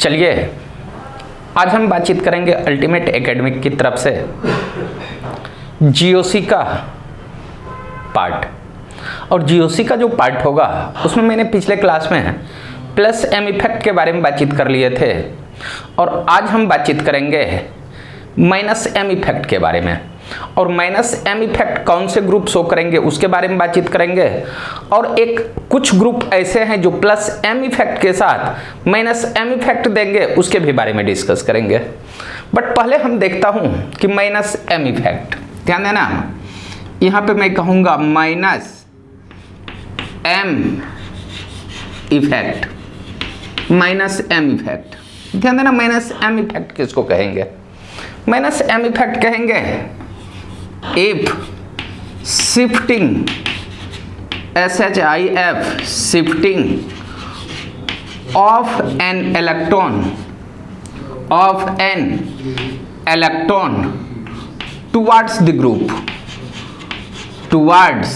चलिए आज हम बातचीत करेंगे अल्टीमेट एकेडमिक की तरफ से जीओसी का पार्ट। और जीओसी का जो पार्ट होगा उसमें मैंने पिछले क्लास में प्लस एम इफेक्ट के बारे में बातचीत कर लिए थे और आज हम बातचीत करेंगे माइनस एम इफेक्ट के बारे में। और माइनस एम इफेक्ट कौन से ग्रुप शो करेंगे उसके बारे में बातचीत करेंगे। और एक कुछ ग्रुप ऐसे हैं जो प्लस एम इफेक्ट के साथ माइनस एम इफेक्ट देंगे, उसके भी बारे में डिस्कस करेंगे। बट पहले हम देखता हूं कि माइनस एम इफेक्ट, ध्यान देना यहां पे मैं कहूंगा minus M effect, minus M effect, ध्यान देना माइनस एम इफेक्ट किसको कहेंगे? माइनस एम इफेक्ट कहेंगे if shifting SHIF shifting of an electron towards the group, towards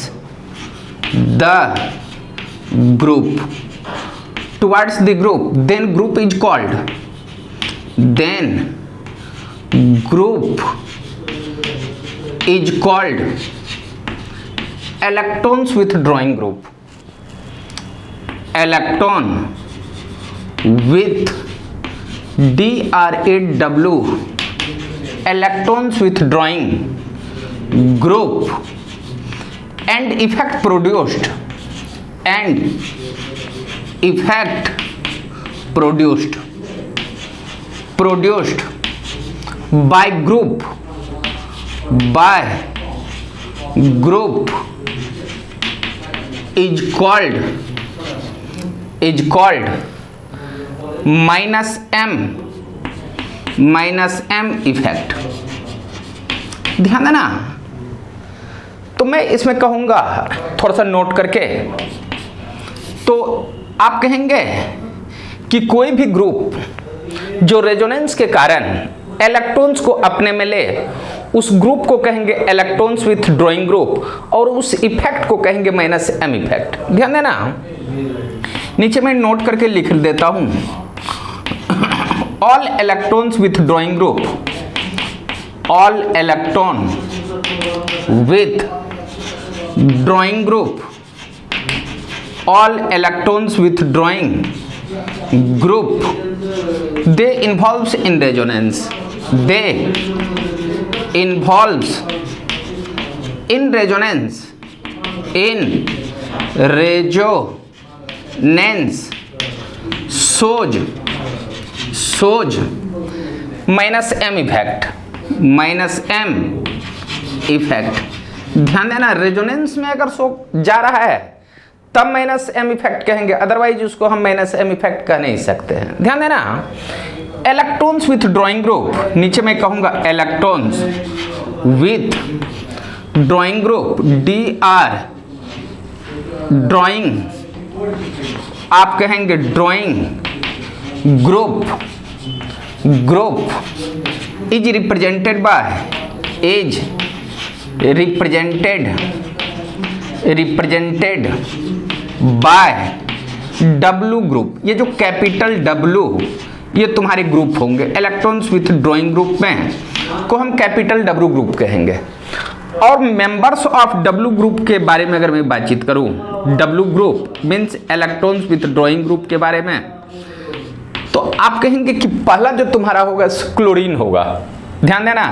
the group, then group is called, electrons withdrawing group. Electron with DRAW, electrons withdrawing group, and effect produced by group is called minus M effect. ध्यान देना, तो मैं इसमें कहूंगा थोड़ा सा note करके, तो आप कहेंगे कि कोई भी ग्रुप जो रेजोनेंस के कारण इलेक्ट्रॉन्स को अपने में ले, उस ग्रुप को कहेंगे इलेक्ट्रॉन्स विथ ड्रॉइंग ग्रुप और उस इफेक्ट को कहेंगे माइनस एम इफेक्ट। ध्यान देना, नीचे मैं नोट करके लिख देता हूं, all electrons withdrawing group, all electron withdrawing group, all electrons withdrawing group, they involves in resonance, shows minus M effect. ध्यान देना, रेजोनेंस में अगर शो जा रहा है तब माइनस एम इफेक्ट कहेंगे, अदरवाइज उसको हम माइनस एम इफेक्ट कह नहीं सकते हैं। ध्यान देना, इलेक्ट्रॉन्स विथ ड्रॉइंग ग्रुप, नीचे मैं कहूंगा electrons withdrawing group, DR drawing, आप कहेंगे drawing group is represented by W group. ये जो कैपिटल W ये तुम्हारे ग्रुप होंगे, इलेक्ट्रॉन्स विथ ड्रॉइंग ग्रुप में को हम कैपिटल W ग्रुप कहेंगे। और मेंबर्स ऑफ W ग्रुप के बारे में अगर मैं बातचीत करूं, W group means electrons withdrawing group के बारे में, तो आप कहेंगे कि पहला जो तुम्हारा होगा क्लोरीन होगा। ध्यान देना,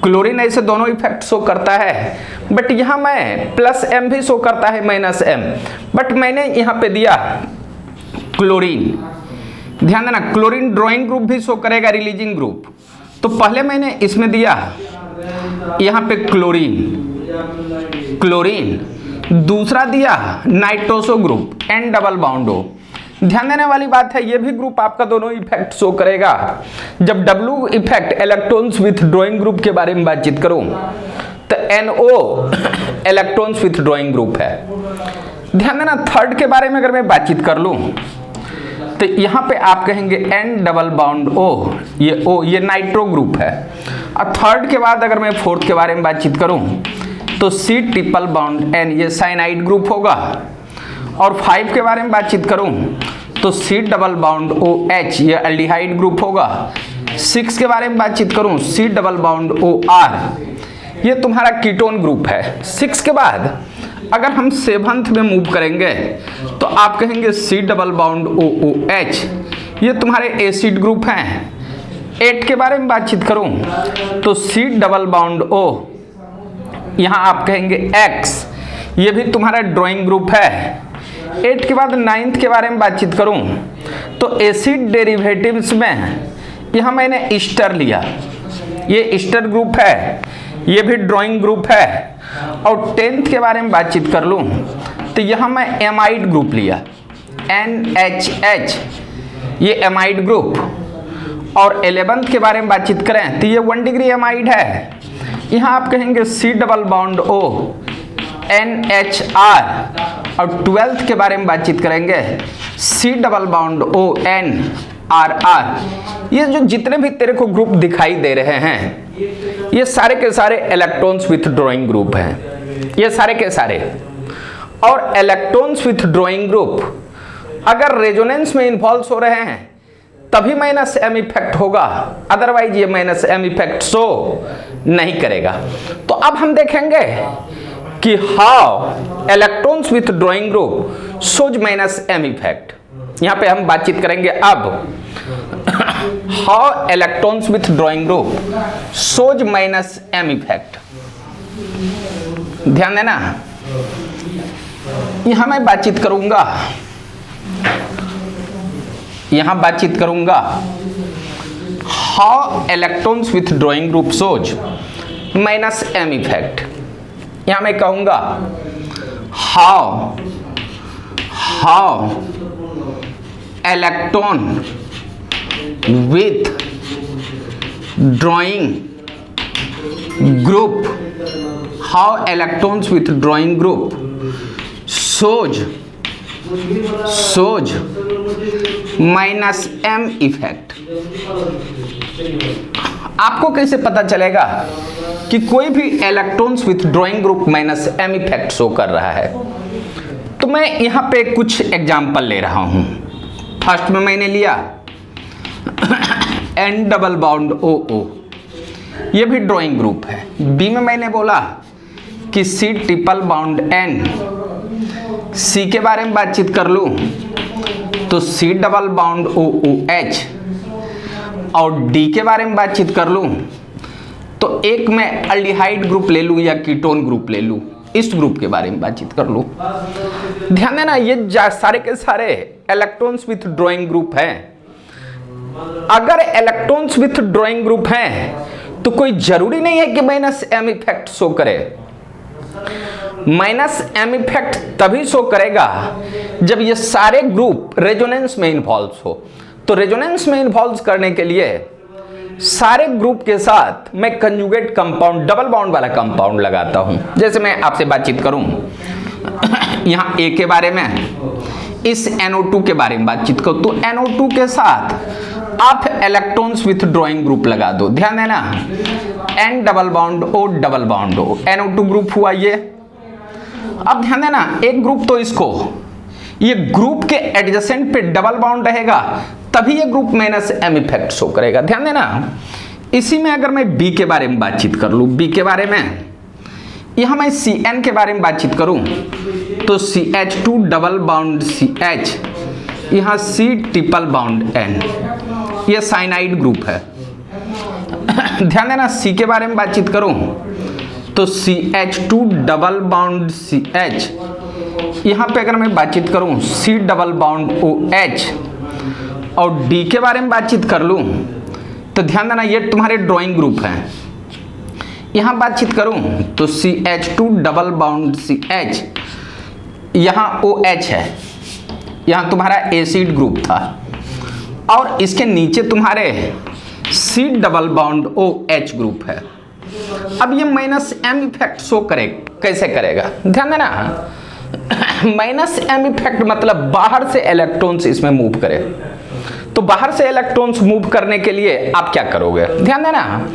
क्लोरीन ऐसे दोनों इफेक्ट शो करता है, बट यहां मैं प्लस एम भी शो करता है माइनस एम, बट मैंने यहां पे दिया क्लोरीन। ध्यान देना, क्लोरीन ड्रॉइंग ग्रुप भी शो करेगा, रिलीजिंग ग्रुप। तो पहले मैंने इसमें दिया यहां पे क्लोरीन, दूसरा दिया नाइट्रोसो ग्रुप, N डबल बॉन्डो। ध्यान देने वाली बात है, ये भी ग्रुप आपका दोनों इफेक्ट शो करेगा। जब W effect electrons withdrawing group के बारे में बातचीत करूं तो NO electrons withdrawing group है। ध्यान देना, थर्ड के बारे में अगर मैं बातचीत कर लूं तो यहां पे आप कहेंगे N डबल बॉन्ड O, ये नाइट्रो ग्रुप है। और थर्ड के बाद अगर मैं फोर्थ के बारे में बातचीत करूं तो C ट्रिपल बॉन्ड N, ये साइनाइड ग्रुप होगा। और 5 के बारे में बातचीत करूं तो C डबल बाउंड OH ये एल्डिहाइड ग्रुप होगा। 6 के बारे में बातचीत करूं, C डबल बाउंड OR ये तुम्हारा कीटोन ग्रुप है। 6 के बाद अगर हम 7th में मूव करेंगे तो आप कहेंगे C डबल बाउंड OOH ये तुम्हारे एसिड ग्रुप हैं। 8 के बारे में बातचीत करूं तो C डबल बाउंड O यहाँ आप कहेंगे X ये भी तुम्हारा ड्राइंग ग्रुप है। 8 के बाद 9th के बारे में बातचीत करूं तो एसिड डेरिवेटिव्स में यहाँ मैंने ईस्टर लिया, ये ईस्टर ग्रुप है, ये भी ड्राइंग ग्रुप है। और 10th के बारे में बातचीत कर लूं तो यहाँ मैं एमाइड ग्रुप लिया, NHH ये एमाइड ग्रुप। और 11th के बारे में बातचीत करें तो ये 1 डिग्री एमाइड है, यहाँ आप कहेंगे C double bound O NHR। और 12th के बारे में बातचीत करेंगे C double bound O NRR। ये जो जितने भी तेरे को ग्रुप दिखाई दे रहे हैं ये सारे के सारे इलेक्ट्रॉन्स विथ ड्राइंग ग्रुप हैं, ये सारे के सारे। और इलेक्ट्रॉन्स विथ ड्राइंग ग्रुप अगर रेजोनेंस में इन्वॉल्व हो रहे हैं तभी माइनस एम इफेक्ट होगा, अदरवाइज ये माइनस एम इफेक्ट शो नहीं करेगा। तो अब हम देखेंगे कि how electrons withdrawing group shows minus M effect. यहाँ पे हम बातचीत करेंगे अब how electrons withdrawing group shows minus M effect. ध्यान देना, यहां मैं बातचीत करूंगा, यहां बातचीत करूंगा how electrons withdrawing group shows minus M effect. यहां मैं कहूंगा how electron with drawing group, how electrons with drawing group shows minus m effect। आपको कैसे पता चलेगा कि कोई भी electrons withdrawing group minus M effect show कर रहा है? तो मैं यहां पे कुछ एग्जांपल ले रहा हूं। फर्स्ट में मैंने लिया N डबल बाउंड OO ये भी ड्राइंग ग्रुप है। बी में मैंने बोला कि C triple bound N। C के बारे में बातचीत कर लूं तो C डबल बाउंड OOH। और D के बारे में बातचीत कर लूं तो एक मैं एल्डिहाइड ग्रुप ले लूं या कीटोन ग्रुप ले लूं, इस ग्रुप के बारे में बातचीत कर लूं। ध्यान देना, ये सारे के सारे इलेक्ट्रॉन्स विथ ड्राइंग ग्रुप हैं। अगर इलेक्ट्रॉन्स विथ ड्राइंग ग्रुप हैं तो कोई जरूरी नहीं है कि माइनस एम इफेक्ट शो करे। माइनस एम इफेक्ट तभी शो करेगा जब ये सारे ग्रुप रेजोनेंस में इन्वॉल्व हो। तो रेजोनेंस में इन्वॉल्व करने के लिए सारे ग्रुप के साथ मैं कंजुगेट कंपाउंड, डबल बाउंड वाला कंपाउंड लगाता हूं। जैसे मैं आपसे बातचीत करूं यहां A के बारे में, इस NO2 के बारे में बातचीत करो तो NO2 के साथ आप इलेक्ट्रॉन्स विथ ड्राइंग ग्रुप लगा दो। ध्यान देना, N double bound O double bound O NO2 group हुआ ये। अब ध्यान देना, एक ग्रुप तो इसको, ये ग्रुप के एडजेसेंट पे डबल बाउंड रहेगा तभी ये group minus M effect show करेगा। ध्यान देना, इसी में अगर मैं B के बारे में बातचीत कर लूं, B के बारे में यहां मैं CN के बारे में बातचीत करूं तो CH2 डबल बाउंड CH, यहां C ट्रिपल बाउंड N, ये साइनाइड ग्रुप है। ध्यान देना, C के बारे में बातचीत करूं तो CH2 डबल बाउंड CH, यहां पे अगर मैं बातचीत करूं C डबल बाउंड OH। और D के बारे में बातचीत कर लूं तो ध्यान देना, ये तुम्हारे ड्राइंग ग्रुप हैं। यहां बातचीत करूं तो CH2 डबल बाउंड CH, यहां OH है, यहां तुम्हारा एसिड ग्रुप था। और इसके नीचे तुम्हारे C double bound OH group है। अब ये माइनस एम इफेक्ट शो करे, कैसे करेगा? ध्यान देना, माइनस एम इफेक्ट मतलब बाहर से इलेक्ट्रॉन्स इसमें मूव करे। तो बाहर से इलेक्ट्रॉन्स मूव करने के लिए आप क्या करोगे? ध्यान देना,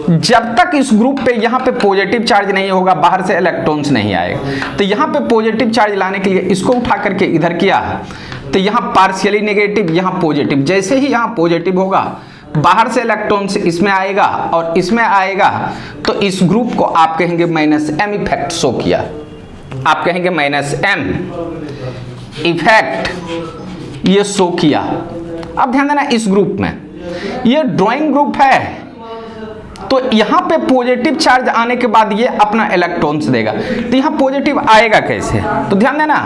जब तक इस ग्रुप पे यहाँ पे पॉजिटिव चार्ज नहीं होगा बाहर से इलेक्ट्रॉन्स नहीं आएगा। तो यहाँ पे पॉजिटिव चार्ज लाने के लिए इसको उठा करके इधर किया तो यहाँ पार्शियली नेगेटिव, यहाँ पॉजिटिव। जैसे ही यहाँ पॉजिटिव होगा, बाहर से इलेक्ट्रॉन्स इसमें आएगा और इसमें आएगा, तो इस ग्रुप को आप कहेंगे माइनस एम इफेक्ट शो किया। आप कहेंगे माइनस एम इफेक्ट ये शो किया। अब ध्यान देना, इस ग्रुप में ये ड्राइंग ग्रुप है, तो यहाँ पे पॉजिटिव चार्ज आने के बाद ये अपना इलेक्ट्रॉन्स देगा। तो यहाँ पॉजिटिव आएगा कैसे? तो ध्यान देना,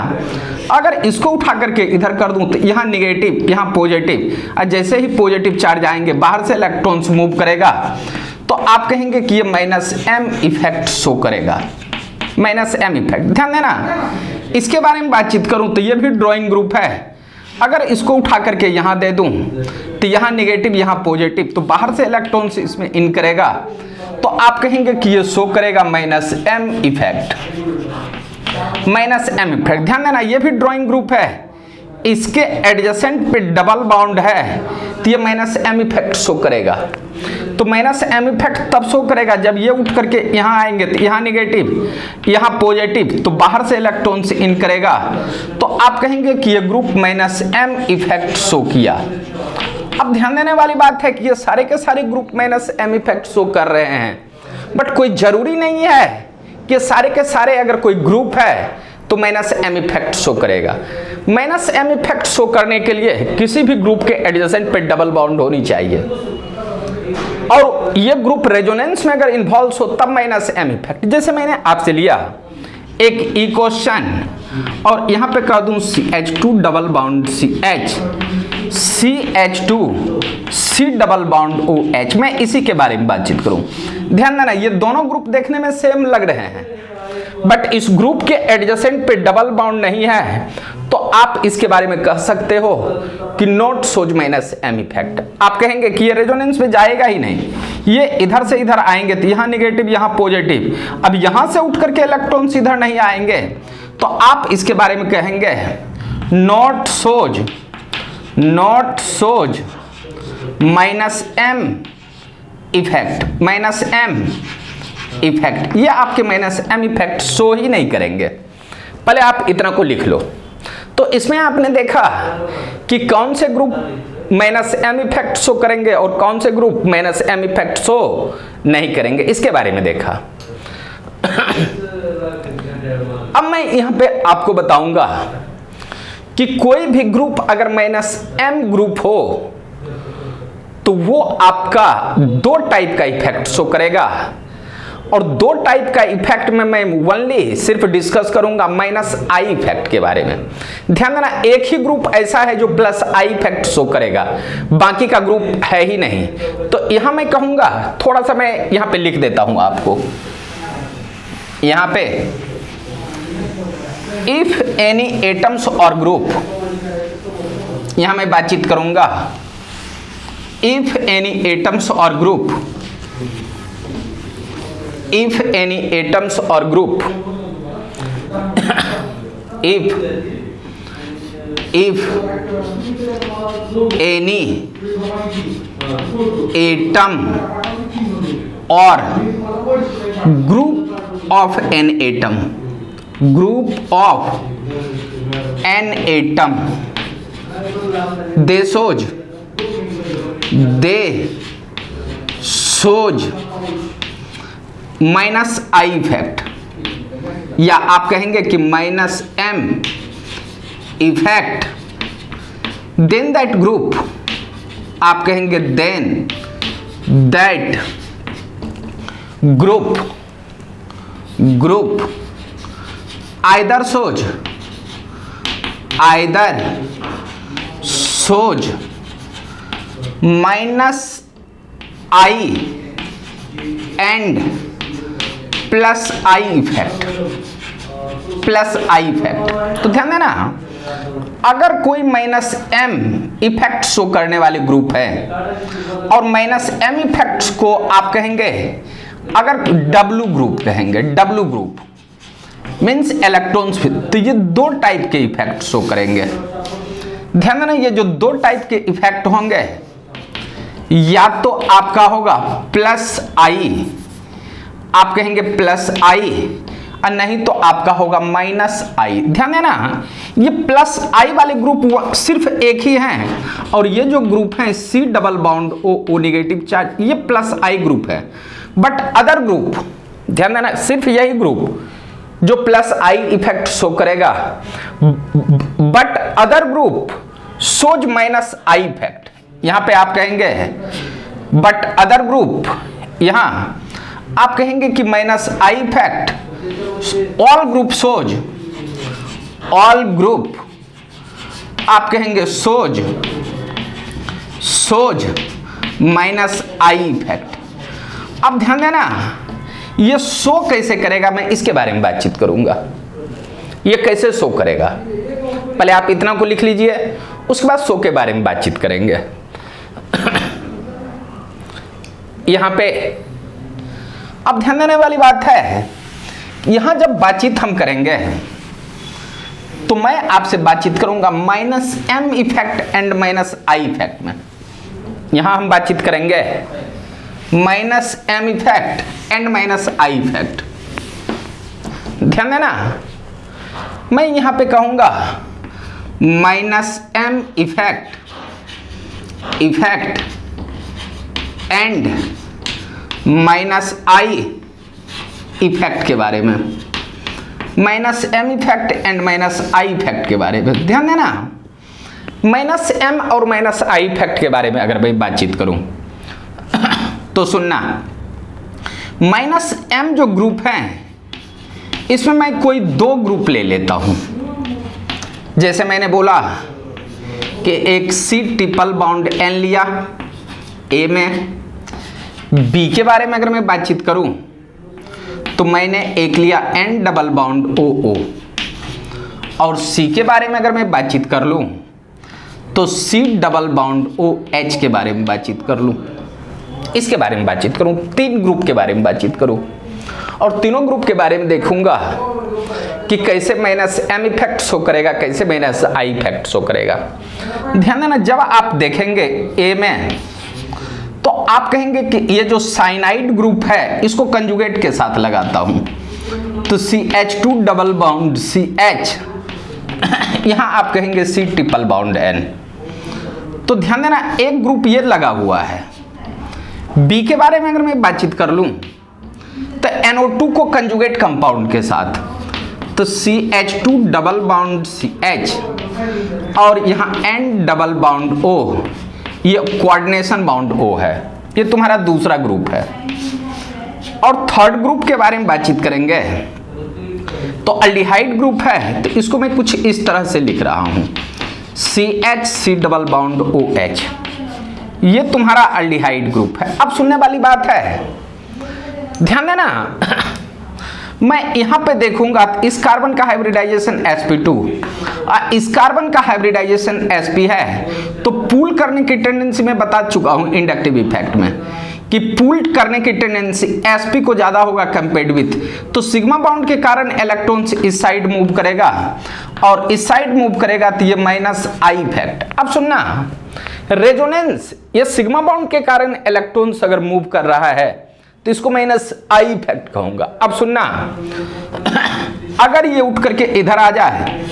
अगर इसको उठा करके इधर कर दूं तो यहाँ नेगेटिव, यहाँ पॉजिटिव, और जैसे ही पॉजिटिव चार्ज आएंगे बाहर से इलेक्ट्रॉन्स मूव करेगा, तो आप कहेंगे कि ये माइनस एम इफेक्ट शो करेगा। माइनस एम इफेक्ट, ध्यान देना, इसके बारे में बातचीत करूं तो ये भी ड्राइंग ग्रुप है। अगर इसको उठा करके यहाँ दे दूं तो यहाँ नेगेटिव, यहाँ पॉजिटिव, तो बाहर से इलेक्ट्रॉन्स इसमें इन करेगा, तो आप कहेंगे कि ये शो करेगा minus M effect. Minus M effect, ध्यान देना, ये भी ड्राइंग ग्रुप है, इसके एडजेसेंट पे डबल बाउंड है, तो ये माइनस एम इफेक्ट शो करेगा। तो माइनस एम इफेक्ट तब शो करेगा जब ये उठ करके यहाँ आएंगे, तो यहाँ नेगेटिव, यहाँ पॉजिटिव, तो बाहर से इलेक्ट्रॉन्स इन करेगा, तो आप कहेंगे कि ये group minus M effect show किया। अब ध्यान देने वाली बात है कि ये सारे के सारे group minus M effect show कर रहे हैं, बट कोई जरूरी नहीं है कि सारे के सारे अगर कोई ग्रुप है तो माइनस एम इफेक्ट शो करेगा। माइनस एम इफेक्ट शो करने के लिए किसी भी ग्रुप के एडजेसेंट पे डबल बाउंड होनी चाहिए, और ये ग्रुप रेजोनेंस में अगर इन्वॉल्व हो तब माइनस एम इफेक्ट। जैसे मैंने आपसे लिया एक इक्वेशन और यहाँ पे कह दूं CH2 double bound CH, CH2 C double bound OH, मैं इसी के बारे में बातचीत करूं। ध्यान देना, ये दोनों ग्रुप देखने में सेम लग रहे हैं, बट इस ग्रुप के एडजेसेंट पे डबल बाउंड नहीं है, तो आप इसके बारे में कह सकते हो कि not shows minus M effect. आप कहेंगे कि ये रेजोनेंस में जाएगा ही नहीं, ये इधर से इधर आएंगे, तो यहाँ नेगेटिव, यहाँ पॉजिटिव, अब यहाँ से उठ करके इलेक्ट्रॉन्स इधर नहीं आएंगे, तो आप इसके बारे में कहेंगे not shows minus M effect. Minus M effect, ये आपके माइनस एम इफेक्ट शो ही नहीं करेंगे। पहले आप इतना को लिख लो। तो इसमें आपने देखा कि कौन से group minus M effect show करेंगे और कौन से group minus M effect show नहीं करेंगे, इसके बारे में देखा। अब मैं यहां पे आपको बताऊंगा कि कोई भी ग्रुप अगर माइनस एम ग्रुप हो तो वो आपका दो टाइप का इफेक्ट शो करेगा, और दो टाइप का इफेक्ट में मैं ओनली सिर्फ डिस्कस करूंगा माइनस आई इफेक्ट के बारे में। ध्यान देना, एक ही ग्रुप ऐसा है जो प्लस आई इफेक्ट शो करेगा, बाकी का ग्रुप है ही नहीं। तो यहां मैं कहूंगा, थोड़ा सा मैं यहां पे लिख देता हूं आपको, यहां पे इफ एनी एटम्स और ग्रुप, यहां मैं बातचीत करूंगा इफ एनी एटम्स और group, if any atoms or group, if any atom or group of an atom, group of an atom, they shows minus I effect, या आप कहेंगे कि minus M effect, then that group, आप कहेंगे then that group either shows minus I and plus I effect. तो ध्यान देना, अगर कोई माइनस एम इफेक्ट शो करने वाले ग्रुप है और माइनस एम इफेक्ट्स को आप कहेंगे, अगर डब्लू ग्रुप कहेंगे, डब्लू ग्रुप मीन्स इलेक्ट्रॉन्स, तो ये दो टाइप के इफेक्ट शो करेंगे। ध्यान देना, ये जो दो टाइप के इफेक्ट होंगे, या तो आपका होगा प्लस आई, आप कहेंगे प्लस आई, और नहीं तो आपका होगा -i। ध्यान देना, ये +i वाले ग्रुप सिर्फ एक ही हैं और ये जो ग्रुप है C double bond O negative charge, ये +i ग्रुप है। बट अदर ग्रुप, ध्यान देना, सिर्फ यही ग्रुप जो +i इफेक्ट शो करेगा, but other group shows -i effect. यहां पे आप कहेंगे बट अदर ग्रुप, यहां आप कहेंगे कि -i effect, all group shows, all group आप कहेंगे शोज -i इफेक्ट। अब ध्यान देना, ये शो कैसे करेगा मैं इसके बारे में बातचीत करूंगा। ये कैसे शो करेगा, पहले आप इतना को लिख लीजिए, उसके बाद शो के बारे में बातचीत करेंगे। यहां पे अब ध्यान देने वाली बात है, यहां जब बातचीत हम करेंगे तो मैं आपसे बातचीत करूंगा -m effect and -i effect में। यहां हम बातचीत करेंगे -m effect and -i effect. ध्यान देना, मैं यहां पे कहूंगा -m effect and -i effect के बारे में, -m effect and -i effect के बारे में। ध्यान देना, -m और -i इफेक्ट के बारे में अगर मैं बातचीत करूं तो सुनना, -m जो ग्रुप है इसमें मैं कोई दो ग्रुप ले लेता हूं। जैसे मैंने बोला कि एक C ट्रिपल बॉन्ड N लिया A में, B के बारे में अगर मैं बातचीत करूं तो मैंने एक लिया N डबल बॉन्ड OO, और C के बारे में अगर मैं बातचीत कर लूं तो C डबल बॉन्ड OH के बारे में बातचीत कर लूं, इसके बारे में बातचीत करूं, तीन ग्रुप के बारे में बातचीत करूं और तीनों ग्रुप के बारे में देखूंगा कि कैसे -m इफेक्ट शो करेगा, कैसे -i इफेक्ट शो करेगा। ध्यान देना, जब आप देखेंगे A में तो आप कहेंगे कि ये जो साइनाइड ग्रुप है इसको कंजुगेट के साथ लगाता हूं तो CH2 डबल बॉन्ड CH, यहां आप कहेंगे C ट्रिपल बॉन्ड N। तो ध्यान देना, एक ग्रुप ये लगा हुआ है। B के बारे में अगर मैं बातचीत कर लूं तो NO2 को कंजुगेट कंपाउंड के साथ तो CH2 डबल बॉन्ड CH और यहां N डबल बॉन्ड O, ये कोऑर्डिनेशन बाउंड O है, ये तुम्हारा दूसरा ग्रुप है। और थर्ड ग्रुप के बारे में बातचीत करेंगे तो अल्डिहाइड ग्रुप है, तो इसको मैं कुछ इस तरह से लिख रहा हूं CH C double bond OH, ये तुम्हारा अल्डिहाइड ग्रुप है। अब सुनने वाली बात है, ध्यान देना, मैं यहां पे देखूंगा इस कार्बन का हाइब्रिडाइजेशन sp2 और इस कार्बन का हाइब्रिडाइजेशन sp है, तो पूल करने की टेंडेंसी मैं बता चुका हूं इंडक्टिव इफेक्ट में कि पूल करने की टेंडेंसी sp को ज्यादा होगा कंपेयर्ड विथ, तो सिग्मा बॉन्ड के कारण इलेक्ट्रॉन्स इस साइड मूव करेगा और इस साइड मूव करेगा तो ये -i इफेक्ट। अब सुनना, रेजोनेंस, ये सिग्मा बॉन्ड के कारण इलेक्ट्रॉन्स अगर मूव कर रहा है तो इसको -i इफेक्ट कहूंगा। अब सुनना, अगर ये उठ करके इधर आ जाए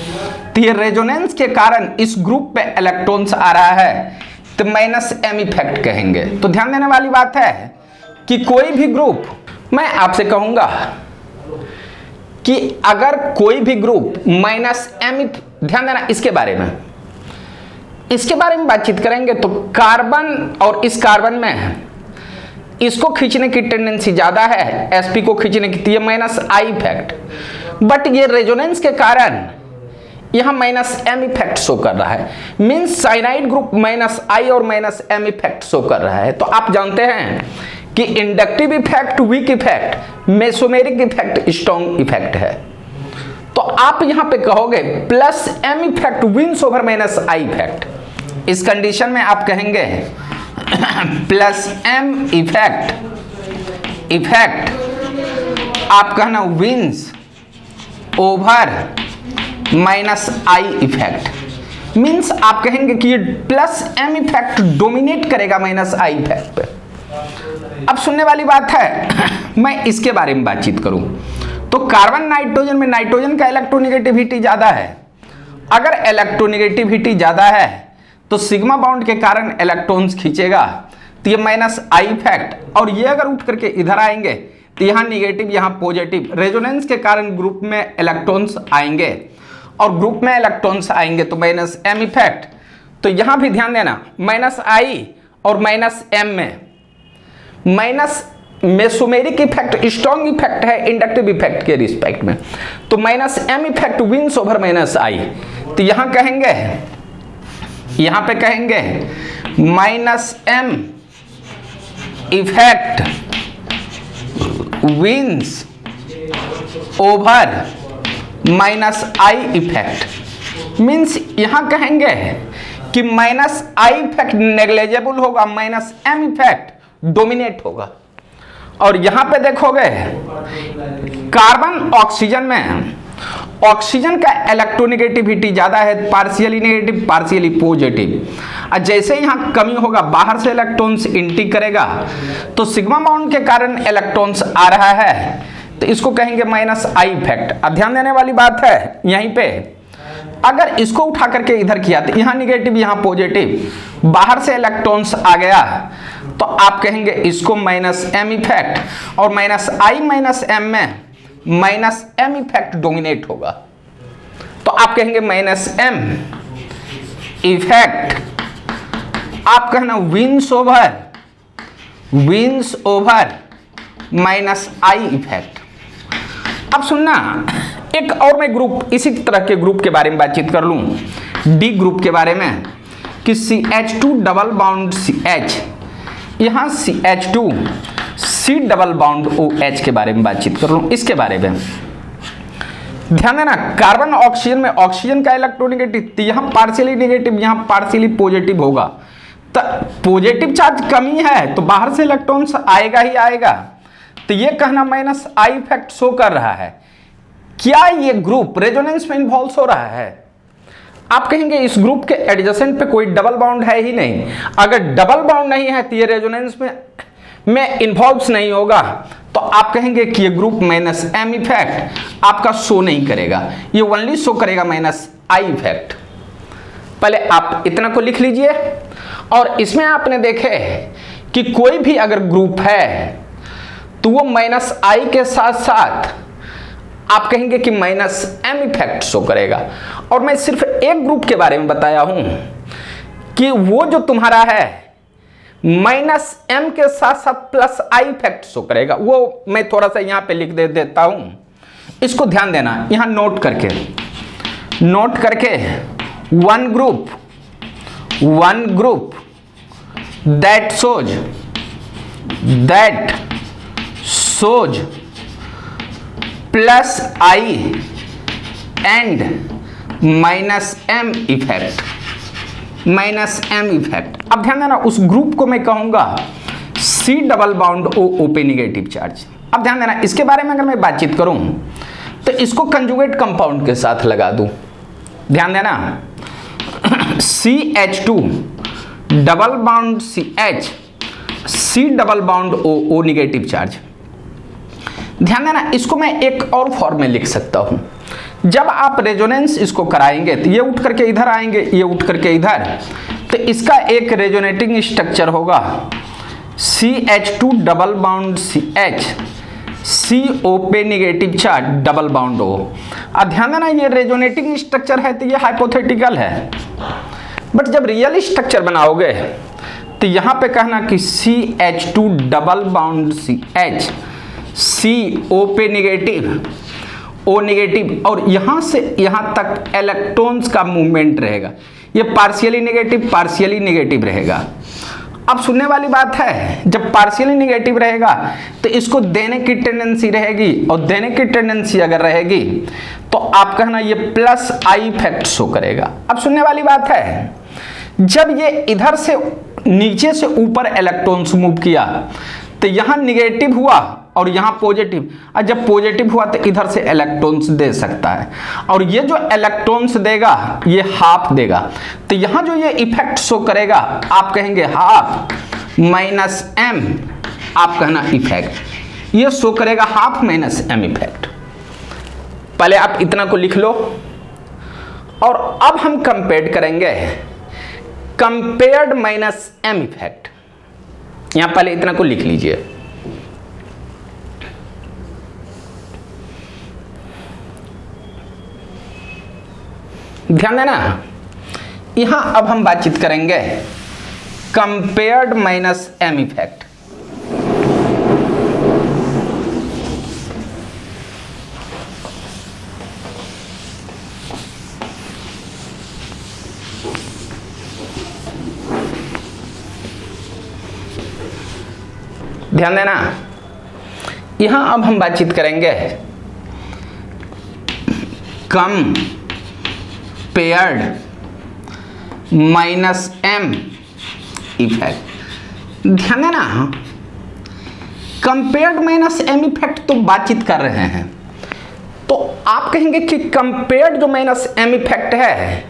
तो ये रेजोनेंस के कारण इस ग्रुप पे इलेक्ट्रॉन्स आ रहा है तो -m इफेक्ट कहेंगे। तो ध्यान देने वाली बात है कि कोई भी ग्रुप, मैं आपसे कहूंगा कि अगर कोई भी ग्रुप -m, ध्यान देना इसके बारे में बातचीत करेंगे तो कार्बन और इस कार्बन में इसको खींचने की टेंडेंसी ज्यादा है, sp को खींचने की, तो ये -i इफेक्ट। बट ये रेजोनेंस के कारण यहां -m इफेक्ट शो कर रहा है, मींस साइनाइड ग्रुप -i और -m इफेक्ट शो कर रहा है। तो आप जानते हैं कि inductive effect weak effect, mesomeric effect strong effect है। तो आप यहां पे कहोगे +m effect wins over -i effect. इस कंडीशन में आप कहेंगे +m इफेक्ट आप कहना wins over -i effect, means आप कहेंगे कि ये +m इफेक्ट डोमिनेट करेगा -i इफेक्ट पे। अब सुनने वाली बात है, मैं इसके बारे में बातचीत करूं तो कार्बन नाइट्रोजन में नाइट्रोजन का इलेक्ट्रोनेगेटिविटी ज्यादा है। अगर इलेक्ट्रोनेगेटिविटी ज्यादा है तो सिग्मा बॉन्ड के कारण इलेक्ट्रॉन्स खींचेगा, तो ये माइनस आई इफेक्ट। और ये अगर उठ करके इधर आएंगे तो यहाँ निगेटिव यहाँ पॉजिटिव, रेजोनेंस के कारण ग्रुप में इलेक्ट्रॉन्स आएंगे और ग्रुप में इलेक्ट्रॉन्स आएंगे तो माइनस एम इफेक्ट। तो यहाँ भी ध्यान देना माइनस आई और माइनस एम में minus mesomeric effect strong effect है इंडक्टिव इफेक्ट के रिस्पेक्ट में, तो minus M effect wins over minus I. तो यहां कहेंगे, यहां पे कहेंगे minus M effect wins over minus I effect. Means यहां कहेंगे कि माइनस आई इफेक्ट नेग्लेजेबल होगा, माइनस एम इफेक्ट डोमिनेट होगा। और यहां पे देखोगे कार्बन ऑक्सीजन में ऑक्सीजन का इलेक्ट्रोनेगेटिविटी ज्यादा है, पार्शियली नेगेटिव पार्शियली पॉजिटिव। और जैसे यहां कमी होगा बाहर से इलेक्ट्रॉन्स इंट्री करेगा तो सिग्मा बॉन्ड के कारण इलेक्ट्रॉन्स आ रहा है, तो इसको कहेंगे माइनस आई इफेक्ट। अब ध्यान देने वाली बात है यहीं पे, अगर इसको उठा करके इधर किया तो यहां निगेटिव यहां पॉजिटिव, बाहर से इलेक्ट्रॉन्स आ गया तो आप कहेंगे इसको माइनस एम इफेक्ट। और माइनस आई माइनस एम में माइनस एम इफेक्ट डोमिनेट होगा, तो आप कहेंगे माइनस एम इफेक्ट। आप कहना wins over minus I effect. अब सुनना, एक और मैं ग्रुप इसी तरह के ग्रुप के बारे में बातचीत कर लूं, डी ग्रुप के बारे में, कि CH2 डबल बाउंड CH, यहां CH2 C double bound OH के बारे में बातचीत कर लूं। इसके बारे में ध्यान देना, कार्बन ऑक्सीजन में ऑक्सीजन का इलेक्ट्रोनेगेटिव, तो यहां पार्शियली नेगेटिव यहां पार्शियली पॉजिटिव होगा, तो पॉजिटिव चार्ज कमी है तो बाहर से इलेक्ट्रॉन्स आएगा ही आएगा, तो ये कहना माइनस आई इफेक्ट शो कर रहा है। क्या ये ग्रुप रेजोनेंस में इन्वॉल्व हो रहा है? आप कहेंगे इस ग्रुप के एडजेसेंट पे कोई डबल बाउंड है ही नहीं। अगर डबल बाउंड नहीं है तो ये रेजोनेंस में इन्वॉल्व नहीं होगा, तो आप कहेंगे कि ये ग्रुप माइनस एम इफेक्ट आपका शो नहीं करेगा, ये ओनली शो करेगा माइनस आई इफेक्ट। पहले आप इतना को लिख लीजिए। और इसमें आपने देखे कि कोई भी अगर ग्रुप है तो वो माइनस आई के साथ साथ आप कहेंगे कि माइनस एम इफेक्ट शो करेगा। और मैं सिर्फ एक ग्रुप के बारे में बताया हूं कि वो जो तुम्हारा है माइनस एम के साथ साथ प्लस आई इफेक्ट शो करेगा, वो मैं थोड़ा सा यहां पे लिख देता हूं, इसको ध्यान देना। यहां नोट करके one group that shows plus I and minus M effect. अब ध्यान देना, उस ग्रुप को मैं कहूंगा C डबल बाउंड O पे नेगेटिव चार्ज। अब ध्यान देना, इसके बारे में अगर मैं बातचीत करूं तो इसको कंजुगेट कंपाउंड के साथ लगा दूं। ध्यान देना, CH2 double bound CH, C double bound O negative charge. ध्यान देना, इसको मैं एक और फॉर्म में लिख सकता हूं। जब आप रेजोनेंस इसको कराएंगे तो ये उठ करके इधर आएंगे, ये उठ करके इधर, तो इसका एक रेजोनेटिंग स्ट्रक्चर होगा CH2 double bound CH, CO पे negative charge double bound O। अब ध्यान देना, ये रेजोनेटिंग स्ट्रक्चर है तो ये हाइपोथेटिकल है, बट जब रियल स्ट्रक्चर बनाओगे तो यहां पे कहना कि CH2 double bound CH, CO पे नेगेटिव O नेगेटिव, और यहां से यहां तक इलेक्ट्रॉन्स का मूवमेंट रहेगा, ये पार्शियली नेगेटिव रहेगा। अब सुनने वाली बात है, जब पार्शियली नेगेटिव रहेगा तो इसको देने की टेंडेंसी रहेगी, और देने की टेंडेंसी अगर रहेगी तो आप कहना ये प्लस आई इफेक्ट शो करेगा। अब सुनने वाली बात है, जब ये इधर से नीचे से ऊपर इलेक्ट्रॉन्स मूव किया तो यहां निगेटिव हुआ और यहां पॉजिटिव, और जब पॉजिटिव हुआ तो इधर से इलेक्ट्रॉन्स दे सकता है, और ये जो इलेक्ट्रॉन्स देगा ये हाफ देगा, तो यहां जो ये इफेक्ट शो करेगा आप कहेंगे हाफ माइनस एम, आप कहना इफेक्ट, ये शो करेगा हाफ माइनस एम इफेक्ट। पहले आप इतना को लिख लो और अब हम कंपेयर करेंगे कंपेयर्ड माइनस एम इफेक्ट। यहां पहले इतना को लिख लीजिए। ध्यान देना, यहां अब हम बातचीत करेंगे कंपेयर्ड माइनस एम इफेक्ट। ध्यान देना, यहां अब हम बातचीत करेंगे कंपेयर्ड माइनस एम इफेक्ट। ध्यान देना, कंपेयर्ड माइनस एम इफेक्ट तो बातचीत कर रहे हैं, तो आप कहेंगे कि कंपेयर्ड जो माइनस एम इफेक्ट है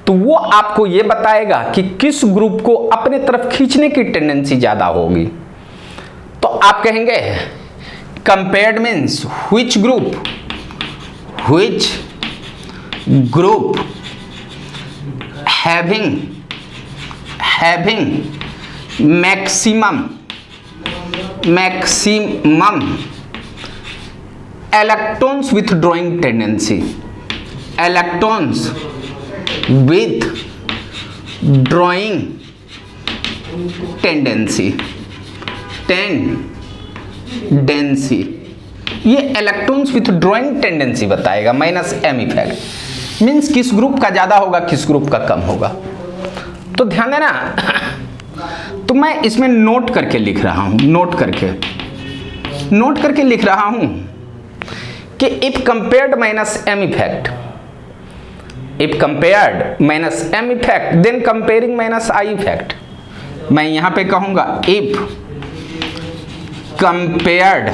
तो वो आपको ये बताएगा कि किस ग्रुप को अपने तरफ खींचने की टेंडेंसी ज्यादा होगी। तो आप कहेंगे compared means which group having maximum electrons withdrawing tendency, electrons withdrawing tendency। ये इलेक्ट्रॉन्स विथड्रॉइंग टेंडेंसी बताएगा माइनस एम इफेक्ट। मीन्स किस ग्रुप का ज्यादा होगा, किस ग्रुप का कम होगा। तो ध्यान देना, तो मैं इसमें नोट करके लिख रहा हूं, नोट करके लिख रहा हूं कि if compared minus M effect, then comparing minus I effect. मैं यहां पे कहूंगा if compared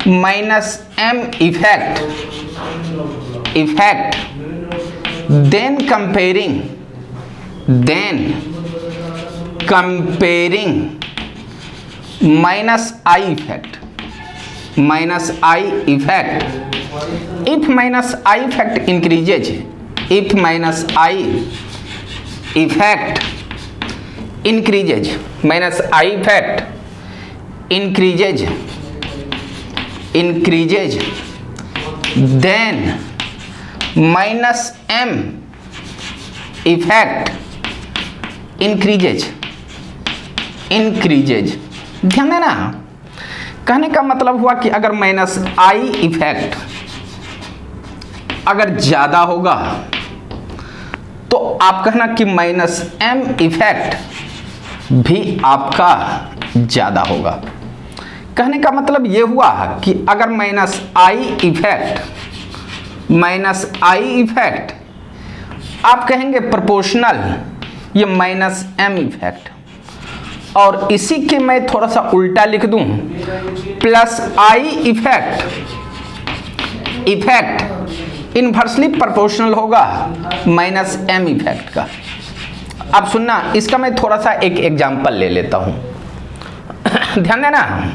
minus M effect then comparing minus I effect, if minus I effect increases, minus I effect increases, then minus M effect increases। ध्यान देना, कहने का मतलब हुआ कि अगर माइनस आई इफेक्ट अगर ज्यादा होगा तो आप कहना कि माइनस एम इफेक्ट भी आपका ज्यादा होगा। कहने का मतलब यह हुआ कि अगर माइनस आई इफेक्ट आप कहेंगे प्रोपोर्शनल ये माइनस एम इफेक्ट, और इसी के मैं थोड़ा सा उल्टा लिख दूं plus I effect inversely proportional होगा माइनस एम इफेक्ट का। अब सुनना, इसका मैं थोड़ा सा एक एग्जांपल ले लेता हूं। ध्यान देना,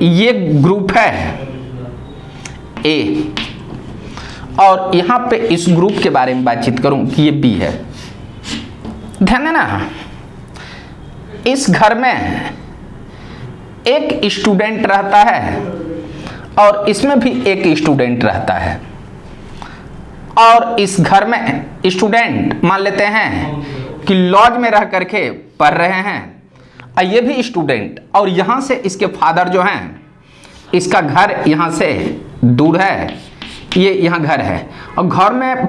ये ग्रुप है ए और यहां पे इस ग्रुप के बारे में बातचीत करूं कि ये बी है। ध्यान देना, इस घर में एक स्टूडेंट रहता है और इसमें भी एक स्टूडेंट रहता है, और इस घर में स्टूडेंट मान लेते हैं कि लॉज में रह करके पढ़ रहे हैं, और ये भी स्टूडेंट, और यहां से इसके फादर जो हैं, इसका घर यहां से दूर है, ये यहाँ घर है, और घर में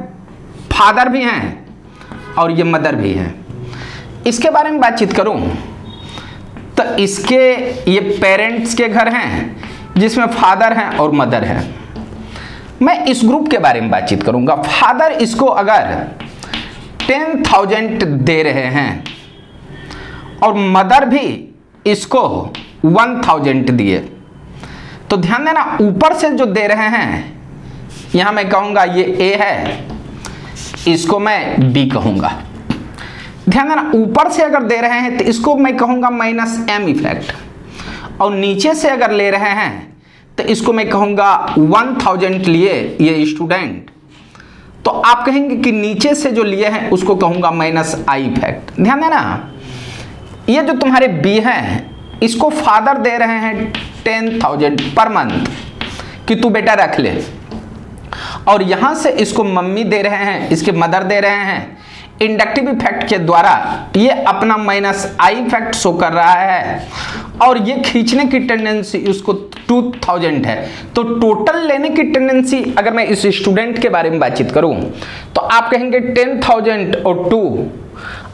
फादर भी हैं और ये मदर भी हैं। इसके बारे में बातचीत करूं तो इसके ये पेरेंट्स के घर हैं जिसमें फादर हैं और मदर हैं। मैं इस ग्रुप के बारे में बातचीत करूंगा। फादर इसको अगर 10,000 दे रहे हैं और मदर भी इसको 1,000 दिए, तो ध्यान देना ऊपर से जो दे रहे हैं, यहां मैं कहूंगा ये ए है, इसको मैं बी कहूंगा। ध्यान देना, ऊपर से अगर दे रहे हैं तो इसको मैं कहूंगा माइनस एम इफेक्ट, और नीचे से अगर ले रहे हैं तो इसको मैं कहूँगा 1000 लिए ये स्टूडेंट, तो आप कहेंगे कि नीचे से जो लिए हैं उसको कहूँगा माइनस आई इफेक्ट। ध्यान देना, ये जो तुम्हारे बी हैं इसको फादर दे रहे हैं 10,000 पर मंथ कि तू बेटा रख ले, और यहाँ से इसको मम्मी दे रहे हैं, इसके मदर दे रहे हैं। इंडक्टिव इफेक्ट के द्वारा ये अपना माइनस आई इफेक्ट शो कर रहा है, और ये खींचने की टेंडेंसी उसको 2000 है। तो टोटल लेने की टेंडेंसी अगर मैं इस स्टूडेंट के बारे में बातचीत करूं तो आप कहेंगे 10,000 और 2,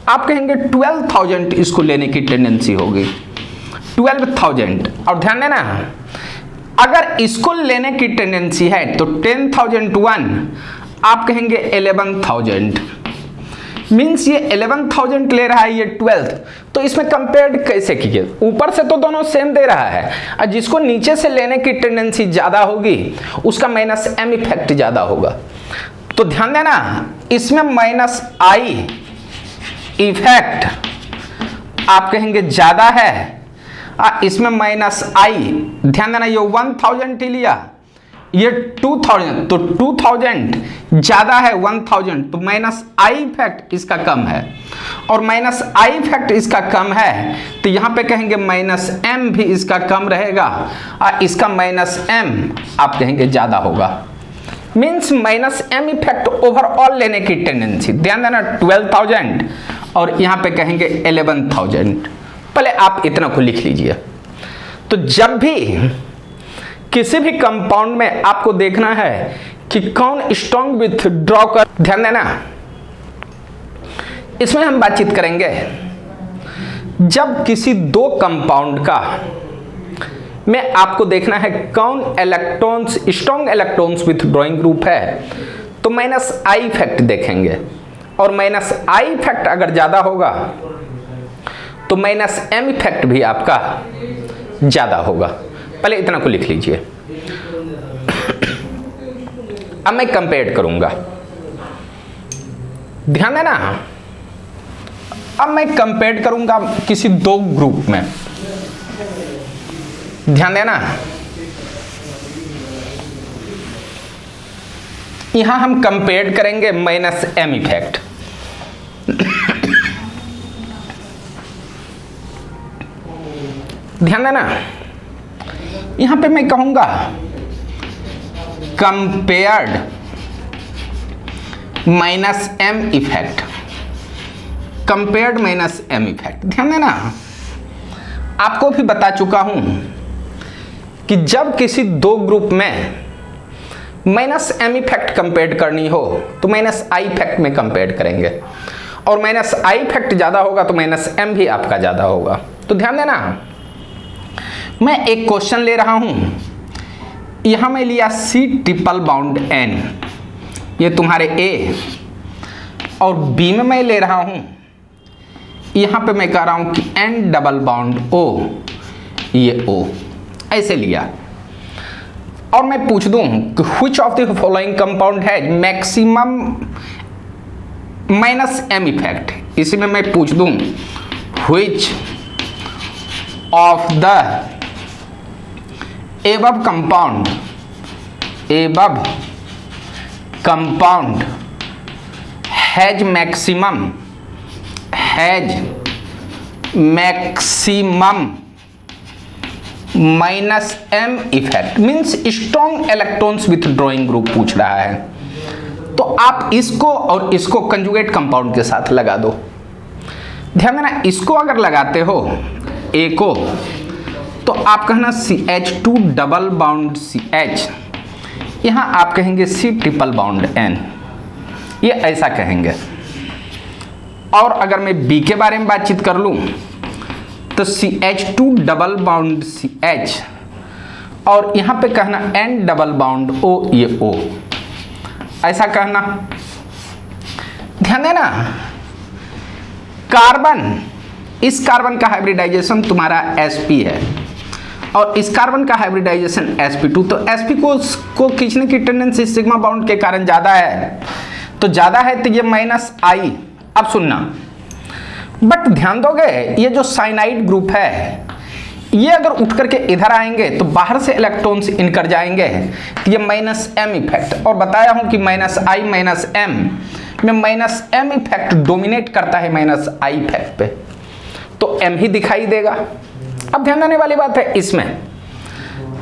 आप कहेंगे 12,000 इसको लेने की टेंडेंसी होगी, 12,000। और ध्यान देना, अगर इसको लेने की टेंडेंसी है तो 10,001 आप कहेंगे 11,000, मीन्स ये 11,000 ले रहा है, ये 12th। तो इसमें कंपेयर्ड कैसे कीजिए, ऊपर से तो दोनों सेम दे रहा है, और जिसको नीचे से लेने की टेंडेंसी ज्यादा होगी उसका माइनस एम इफेक्ट ज्यादा होगा। तो ध्यान देना, इसमें माइनस आई इफेक्ट आप कहेंगे ज्यादा है, इसमें माइनस आई, ध्यान देना ये 1000 ही लिया, ये 2000, तो 2000 ज्यादा है 1000, तो माइनस आई इफेक्ट इसका कम है, और माइनस आई इफेक्ट इसका कम है तो यहां पे कहेंगे माइनस एम भी इसका कम रहेगा, और इसका माइनस एम आप कहेंगे ज्यादा होगा। Means minus M effect overall लेने की टेंडेंसी। ध्यान देना 12,000 और यहां पे कहेंगे 11,000। पहले आप इतना को लिख लीजिए। तो जब भी किसी भी कंपाउंड में आपको देखना है कि कौन स्ट्रॉन्ग विथ ड्रॉ कर, ध्यान देना इसमें हम बातचीत करेंगे जब किसी दो कंपाउंड का में आपको देखना है कौन electrons strong electrons withdrawing group है, तो माइनस आई इफेक्ट देखेंगे, और माइनस आई इफेक्ट अगर ज्यादा होगा तो माइनस एम इफेक्ट भी आपका ज्यादा होगा। पहले इतना को लिख लीजिए। अब मैं कंपेयर करूंगा, ध्यान देना, अब मैं कंपेयर करूंगा किसी दो ग्रुप में, ध्यान देना। यहां हम कंपेयर करेंगे माइनस एम इफेक्ट। ध्यान देना, यहां पे मैं कहूंगा compared minus M effect, compared minus M effect. ध्यान देना, आपको भी बता चुका हूं कि जब किसी दो ग्रुप में माइनस एम इफेक्ट कंपेयर करनी हो तो माइनस आई इफेक्ट में कंपेयर करेंगे, और माइनस आई इफेक्ट ज्यादा होगा तो माइनस एम भी आपका ज्यादा होगा। तो ध्यान देना, मैं एक क्वेश्चन ले रहा हूं, यहां मैं लिया सी ट्रिपल बाउंड एन, ये तुम्हारे ए, और बी में मैं ले रहा हूं, यहां पे मैं कह रहा हूं कि एन डबल बाउंड ओ, ये ओ, ऐसे लिया। और मैं पूछ दूं कि which of the following compound has maximum minus M effect, इसी में मैं पूछ दूं which of the above compound has maximum minus M effect, means strong electrons withdrawing group पूछ रहा है। तो आप इसको और इसको कंजुगेट कंपाउंड के साथ लगा दो। ध्यान देना, इसको अगर लगाते हो ए को तो आप कहना CH2 डबल बाउंड CH, यहां आप कहेंगे C ट्रिपल बाउंड N, ये ऐसा कहेंगे। और अगर मैं B के बारे में बातचीत कर लूं तो CH2 डबल बाउंड CH, और यहां पे कहना N डबल बाउंड O, ये O, ऐसा कहना। ध्यान देना, कार्बन, इस कार्बन का हाइब्रिडाइजेशन तुम्हारा sp है, और इस कार्बन का हाइब्रिडाइजेशन sp2, तो sp को खींचने की टेंडेंसी सिग्मा बाउंड के कारण ज्यादा है, तो ज्यादा है तो ये माइनस आई। अब सुनना, बट ध्यान दोगे ये जो साइनाइड ग्रुप है ये अगर उठ करके इधर आएंगे तो बाहर से इलेक्ट्रॉन्स इन कर जाएंगे, तो ये माइनस एम इफेक्ट, और बताया हूं कि माइनस आई माइनस एम में माइनस एम इफेक्ट डोमिनेट करता है माइनस आई इफेक्ट पे, तो एम ही दिखाई देगा। अब ध्यान देने वाली बात है, इसमें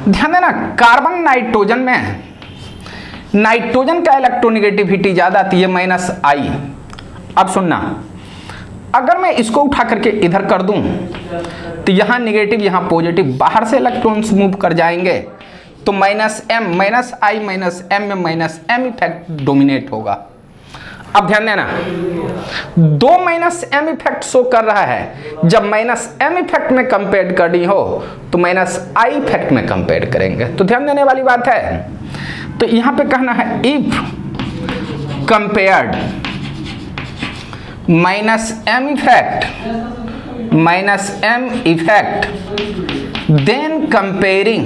ध्यान देना, कार्बन नाइट्रोजन में नाइट्रोजन का इलेक्ट्रोनेगेटिविटी ज्यादा आती है माइनस आई। अब सुनना, अगर मैं इसको उठा करके इधर कर दूं तो यहां निगेटिव यहां पॉजिटिव, बाहर से इलेक्ट्रॉन्स मूव कर जाएंगे, तो minus M minus I minus M में माइनस एम इफेक्ट डोमिनेट होगा। अब ध्यान देना, दो माइनस एम इफेक्ट शो कर रहा है, जब माइनस एम इफेक्ट में कंपेयर करनी हो तो माइनस आई इफेक्ट में कंपेयर करेंगे, तो ध्यान देने वाली बात है। तो यहां पे कहना है if compared minus M effect then comparing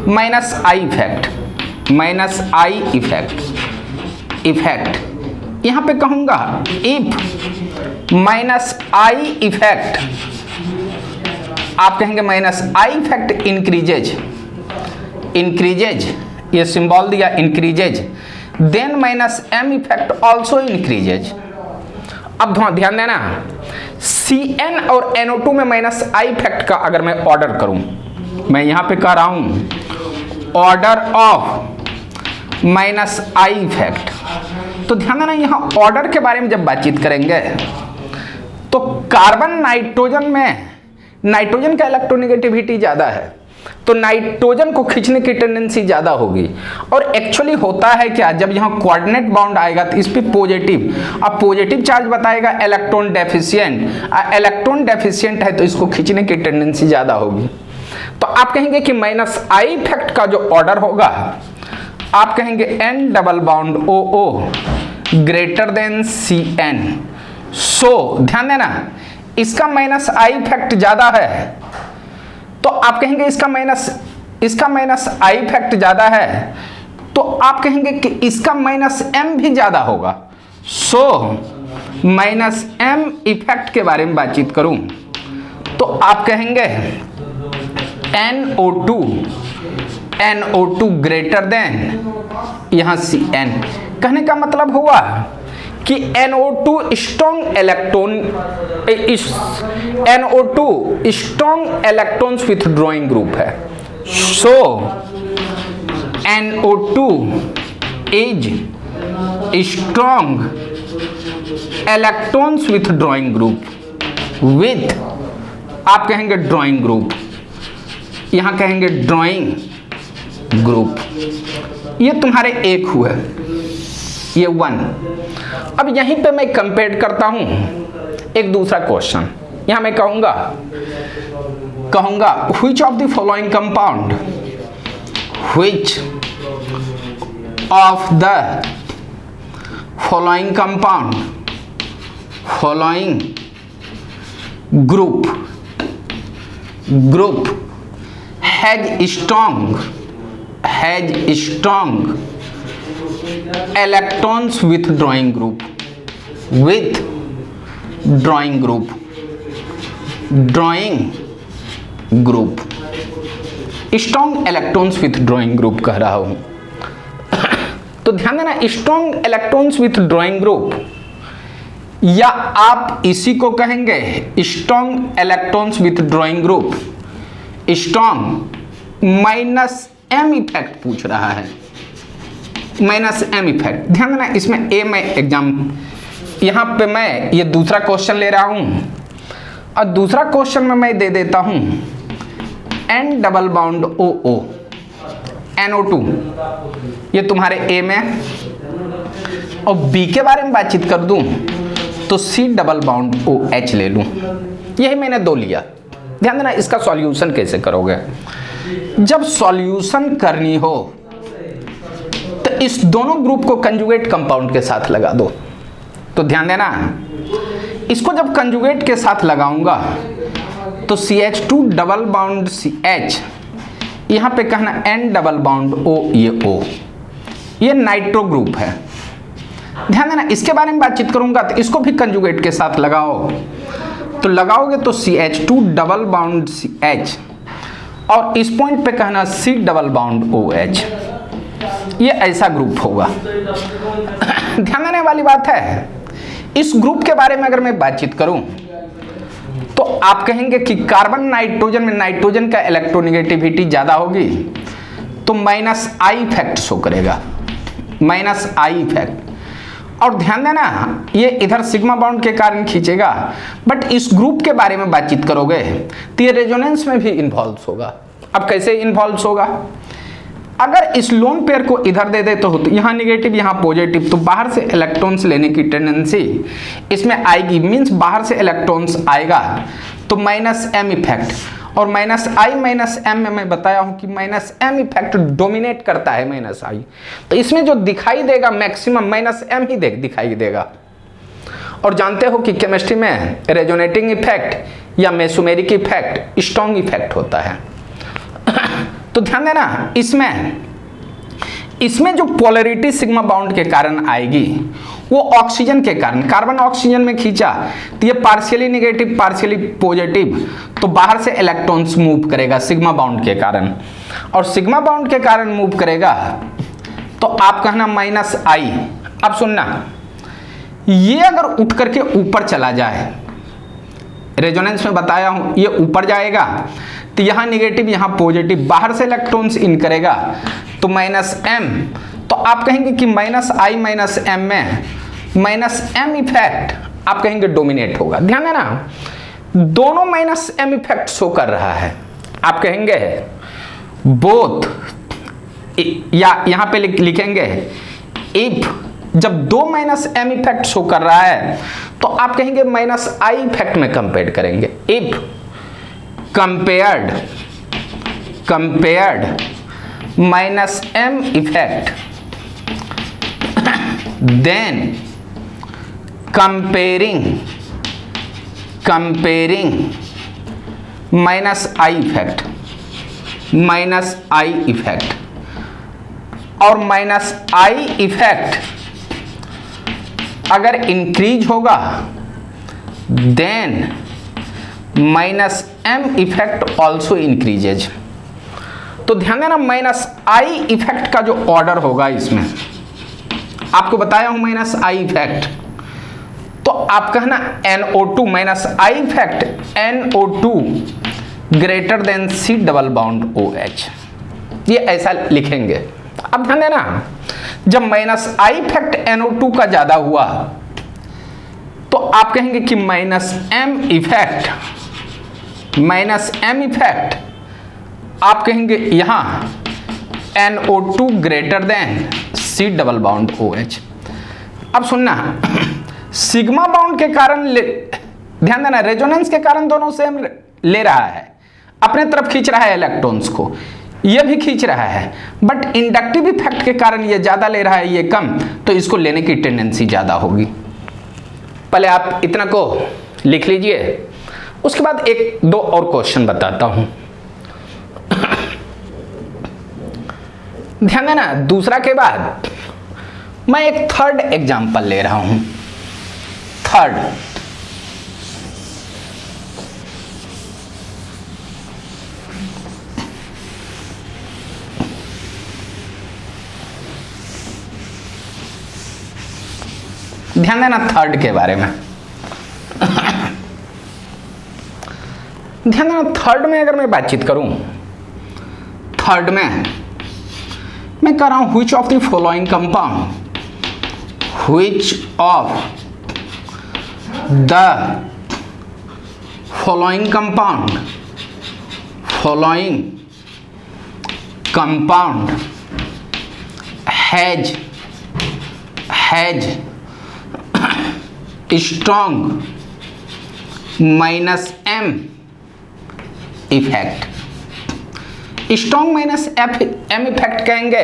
minus I effect यहां पे कहूंगा इफ माइनस आई इफेक्ट, आप कहेंगे माइनस आई इफेक्ट इंक्रीजेज, ये सिंबल दिया increases, then minus M effect also increases. अब ध्यान देना, Cn और NO2 में माइनस आई इफेक्ट का अगर मैं ऑर्डर करूं, मैं यहां पे कह रहा हूं order of minus I effect, तो ध्यान देना यहां ऑर्डर के बारे में जब बातचीत करेंगे तो कार्बन नाइट्रोजन में नाइट्रोजन का इलेक्ट्रोनेगेटिविटी ज्यादा है, तो नाइट्रोजन को खींचने की टेंडेंसी ज्यादा होगी। और एक्चुअली होता है क्या, जब यहाँ कोऑर्डिनेट बाउंड आएगा तो इस पे पॉजिटिव, अब पॉजिटिव चार्ज बताएगा इलेक्ट्रॉन डेफिशिएंट है, तो इसको खींचने की टेंडेंसी ज्यादा होगी। तो आप कहेंगे कि माइनस आई इफेक्ट का जो ऑर्डर होगा, आप कहेंगे N double bound OO greater than Cn। So ध्यान देना, इसका माइनस आई इफेक्ट ज्यादा है, तो आप कहेंगे इसका माइनस आई इफेक्ट ज्यादा है, तो आप कहेंगे कि इसका माइनस एम भी ज्यादा होगा। सो माइनस एम इफेक्ट के बारे में बातचीत करूं तो आप कहेंगे NO2 ग्रेटर देन यहां Cn। कहने का मतलब हुआ कि NO2 strong electrons withdrawing group है। सो NO2 is strong electrons withdrawing group with, आप कहेंगे ड्रॉइंग ग्रुप, यहां कहेंगे ड्रॉइंग ग्रुप। ये तुम्हारे एक हुए, ये 1। अब यहीं पे मैं कंपेयर करता हूं एक दूसरा क्वेश्चन, यहां मैं कहूंगा which of the following compound, which of the following compound, following group has strong electrons with drawing group strong electrons withdrawing group कह रहा हूं। तो ध्यान देना, strong electrons withdrawing group, या आप इसी को कहेंगे strong electrons withdrawing group, strong minus M effect पूछ रहा है, माइनस एम इफेक्ट। ध्यान देना, इसमें ए में एग्जाम, यहां पे मैं ये दूसरा क्वेश्चन ले रहा हूं और दूसरा क्वेश्चन में मैं दे देता हूं N double bound OO NO2, ये तुम्हारे ए में, और बी के बारे में बातचीत कर दूं तो C डबल बाउंड OH ले लूं। यही मैंने 2 लिया। ध्यान देना, इसका सॉल्यूशन कैसे करोगे, जब सॉल्यूशन करनी हो तो इस दोनों ग्रुप को कंजुगेट कंपाउंड के साथ लगा दो। तो ध्यान देना, इसको जब कंजुगेट के साथ लगाऊंगा तो CH2 डबल बाउंड CH, यहां पे कहना N डबल बाउंड O, ये O, ये नाइट्रो ग्रुप है। ध्यान देना, इसके बारे में बातचीत करूंगा तो इसको भी कंजुगेट के साथ लगाओ, तो लगाओगे तो CH2 डबल बाउंड CH और इस पॉइंट पे कहना C डबल बाउंड OH, ये ऐसा ग्रुप होगा। ध्यान देने वाली बात है, इस ग्रुप के बारे में अगर मैं बातचीत करूं तो आप कहेंगे कि कार्बन नाइट्रोजन में नाइट्रोजन का इलेक्ट्रोनेगेटिविटी ज्यादा होगी तो -I इफेक्ट शो करेगा, -I इफेक्ट। और ध्यान देना ये इधर सिग्मा बॉन्ड के कारण खींचेगा, बट इस ग्रुप के बारे में बातचीत करोगे तो ये रेजोनेंस में भी इन्वॉल्व होगा। अब कैसे इन्वॉल्व होगा, अगर इस लोन पेयर को इधर दे दे तो यहाँ निगेटिव यहाँ पॉजिटिव, तो बाहर से इलेक्ट्रॉन्स लेने की टेंडेंसी इसमें आएगी, मीन्स बाहर से इलेक्ट्रॉन्स आएगा तो -M इफेक्ट, और -I -M में मैं बताया हूं कि -M इफेक्ट डोमिनेट करता है -I, तो इसमें जो दिखाई देगा मैक्सिमम -M ही दिखाई देगा। और जानते हो कि केमिस्ट्री में रेजोनेटिंग इफेक्ट या मेसोमेरिक इफेक्ट स्ट्रॉन्ग इफेक्ट होता है। तो ध्यान देना, इसमें जो पोलैरिटी सिग्मा बॉन्ड के कारण आएगी वो ऑक्सीजन के कारण, कार्बन ऑक्सीजन में खींचा तो ये पार्शियली नेगेटिव पार्शियली पॉजिटिव, तो बाहर से इलेक्ट्रॉन्स मूव करेगा सिग्मा बॉन्ड के कारण, और सिग्मा बॉन्ड के कारण मूव करेगा तो आप कहना -I। अब सुनना, ये अगर उठ करके ऊपर चला जाए, रेजोनेंस में बताया हूं ये ऊपर जाएगा तो यहाँ निगेटिव यहाँ पॉजिटिव, बाहर से इलेक्ट्रॉन्स इन करेगा तो -M, तो आप कहेंगे कि -I -M में -M इफेक्ट आप कहेंगे डोमिनेट होगा। ध्यान देना, दोनों -M इफेक्ट शो कर रहा है, आप कहेंगे बोथ, या यहाँ पे लिखेंगे इफ, जब दो -M इफेक्ट शो कर रहा है तो आप कहेंगे -I इफेक्ट में कंपेयर करेंगे। If compared -M effect then comparing -I effect और -I effect अगर इंक्रीज होगा then -M effect also increases. तो ध्यान देना, -I इफेक्ट का जो ऑर्डर होगा, इसमें आपको बताया हूं -I इफेक्ट, तो आप कहना NO2 -I effect NO2 greater than C double bound OH, ये ऐसा लिखेंगे। अब ध्यान देना, जब -I इफेक्ट NO2 का ज्यादा हुआ तो आप कहेंगे कि -M इफेक्ट आप कहेंगे यहां NO2 greater than C double bound OH। अब सुनना, सिग्मा बाउंड के कारण ध्यान देना, रेजोनेंस के कारण दोनों सेम ले रहा है, अपने तरफ खींच रहा है इलेक्ट्रॉन्स को, ये भी खींच रहा है, बट इंडक्टिव इफेक्ट के कारण ये ज्यादा ले रहा है, ये कम, तो इसको लेने की टेंडेंसी ज्यादा होगी। पहले आप इतना को लिख लीजिए, उसके बाद एक दो और क्वेश्चन बताता हूं। ध्यान देना, दूसरा के बाद मैं एक थर्ड एग्जांपल ले रहा हूं। थर्ड, ध्यान देना थर्ड के बारे में। ध्यान देना, थर्ड में अगर मैं बातचीत करूं, थर्ड में मैं कर रहा हूं which of the following compound, which of the following compound has strong -M effect. Strong -M effect कहेंगे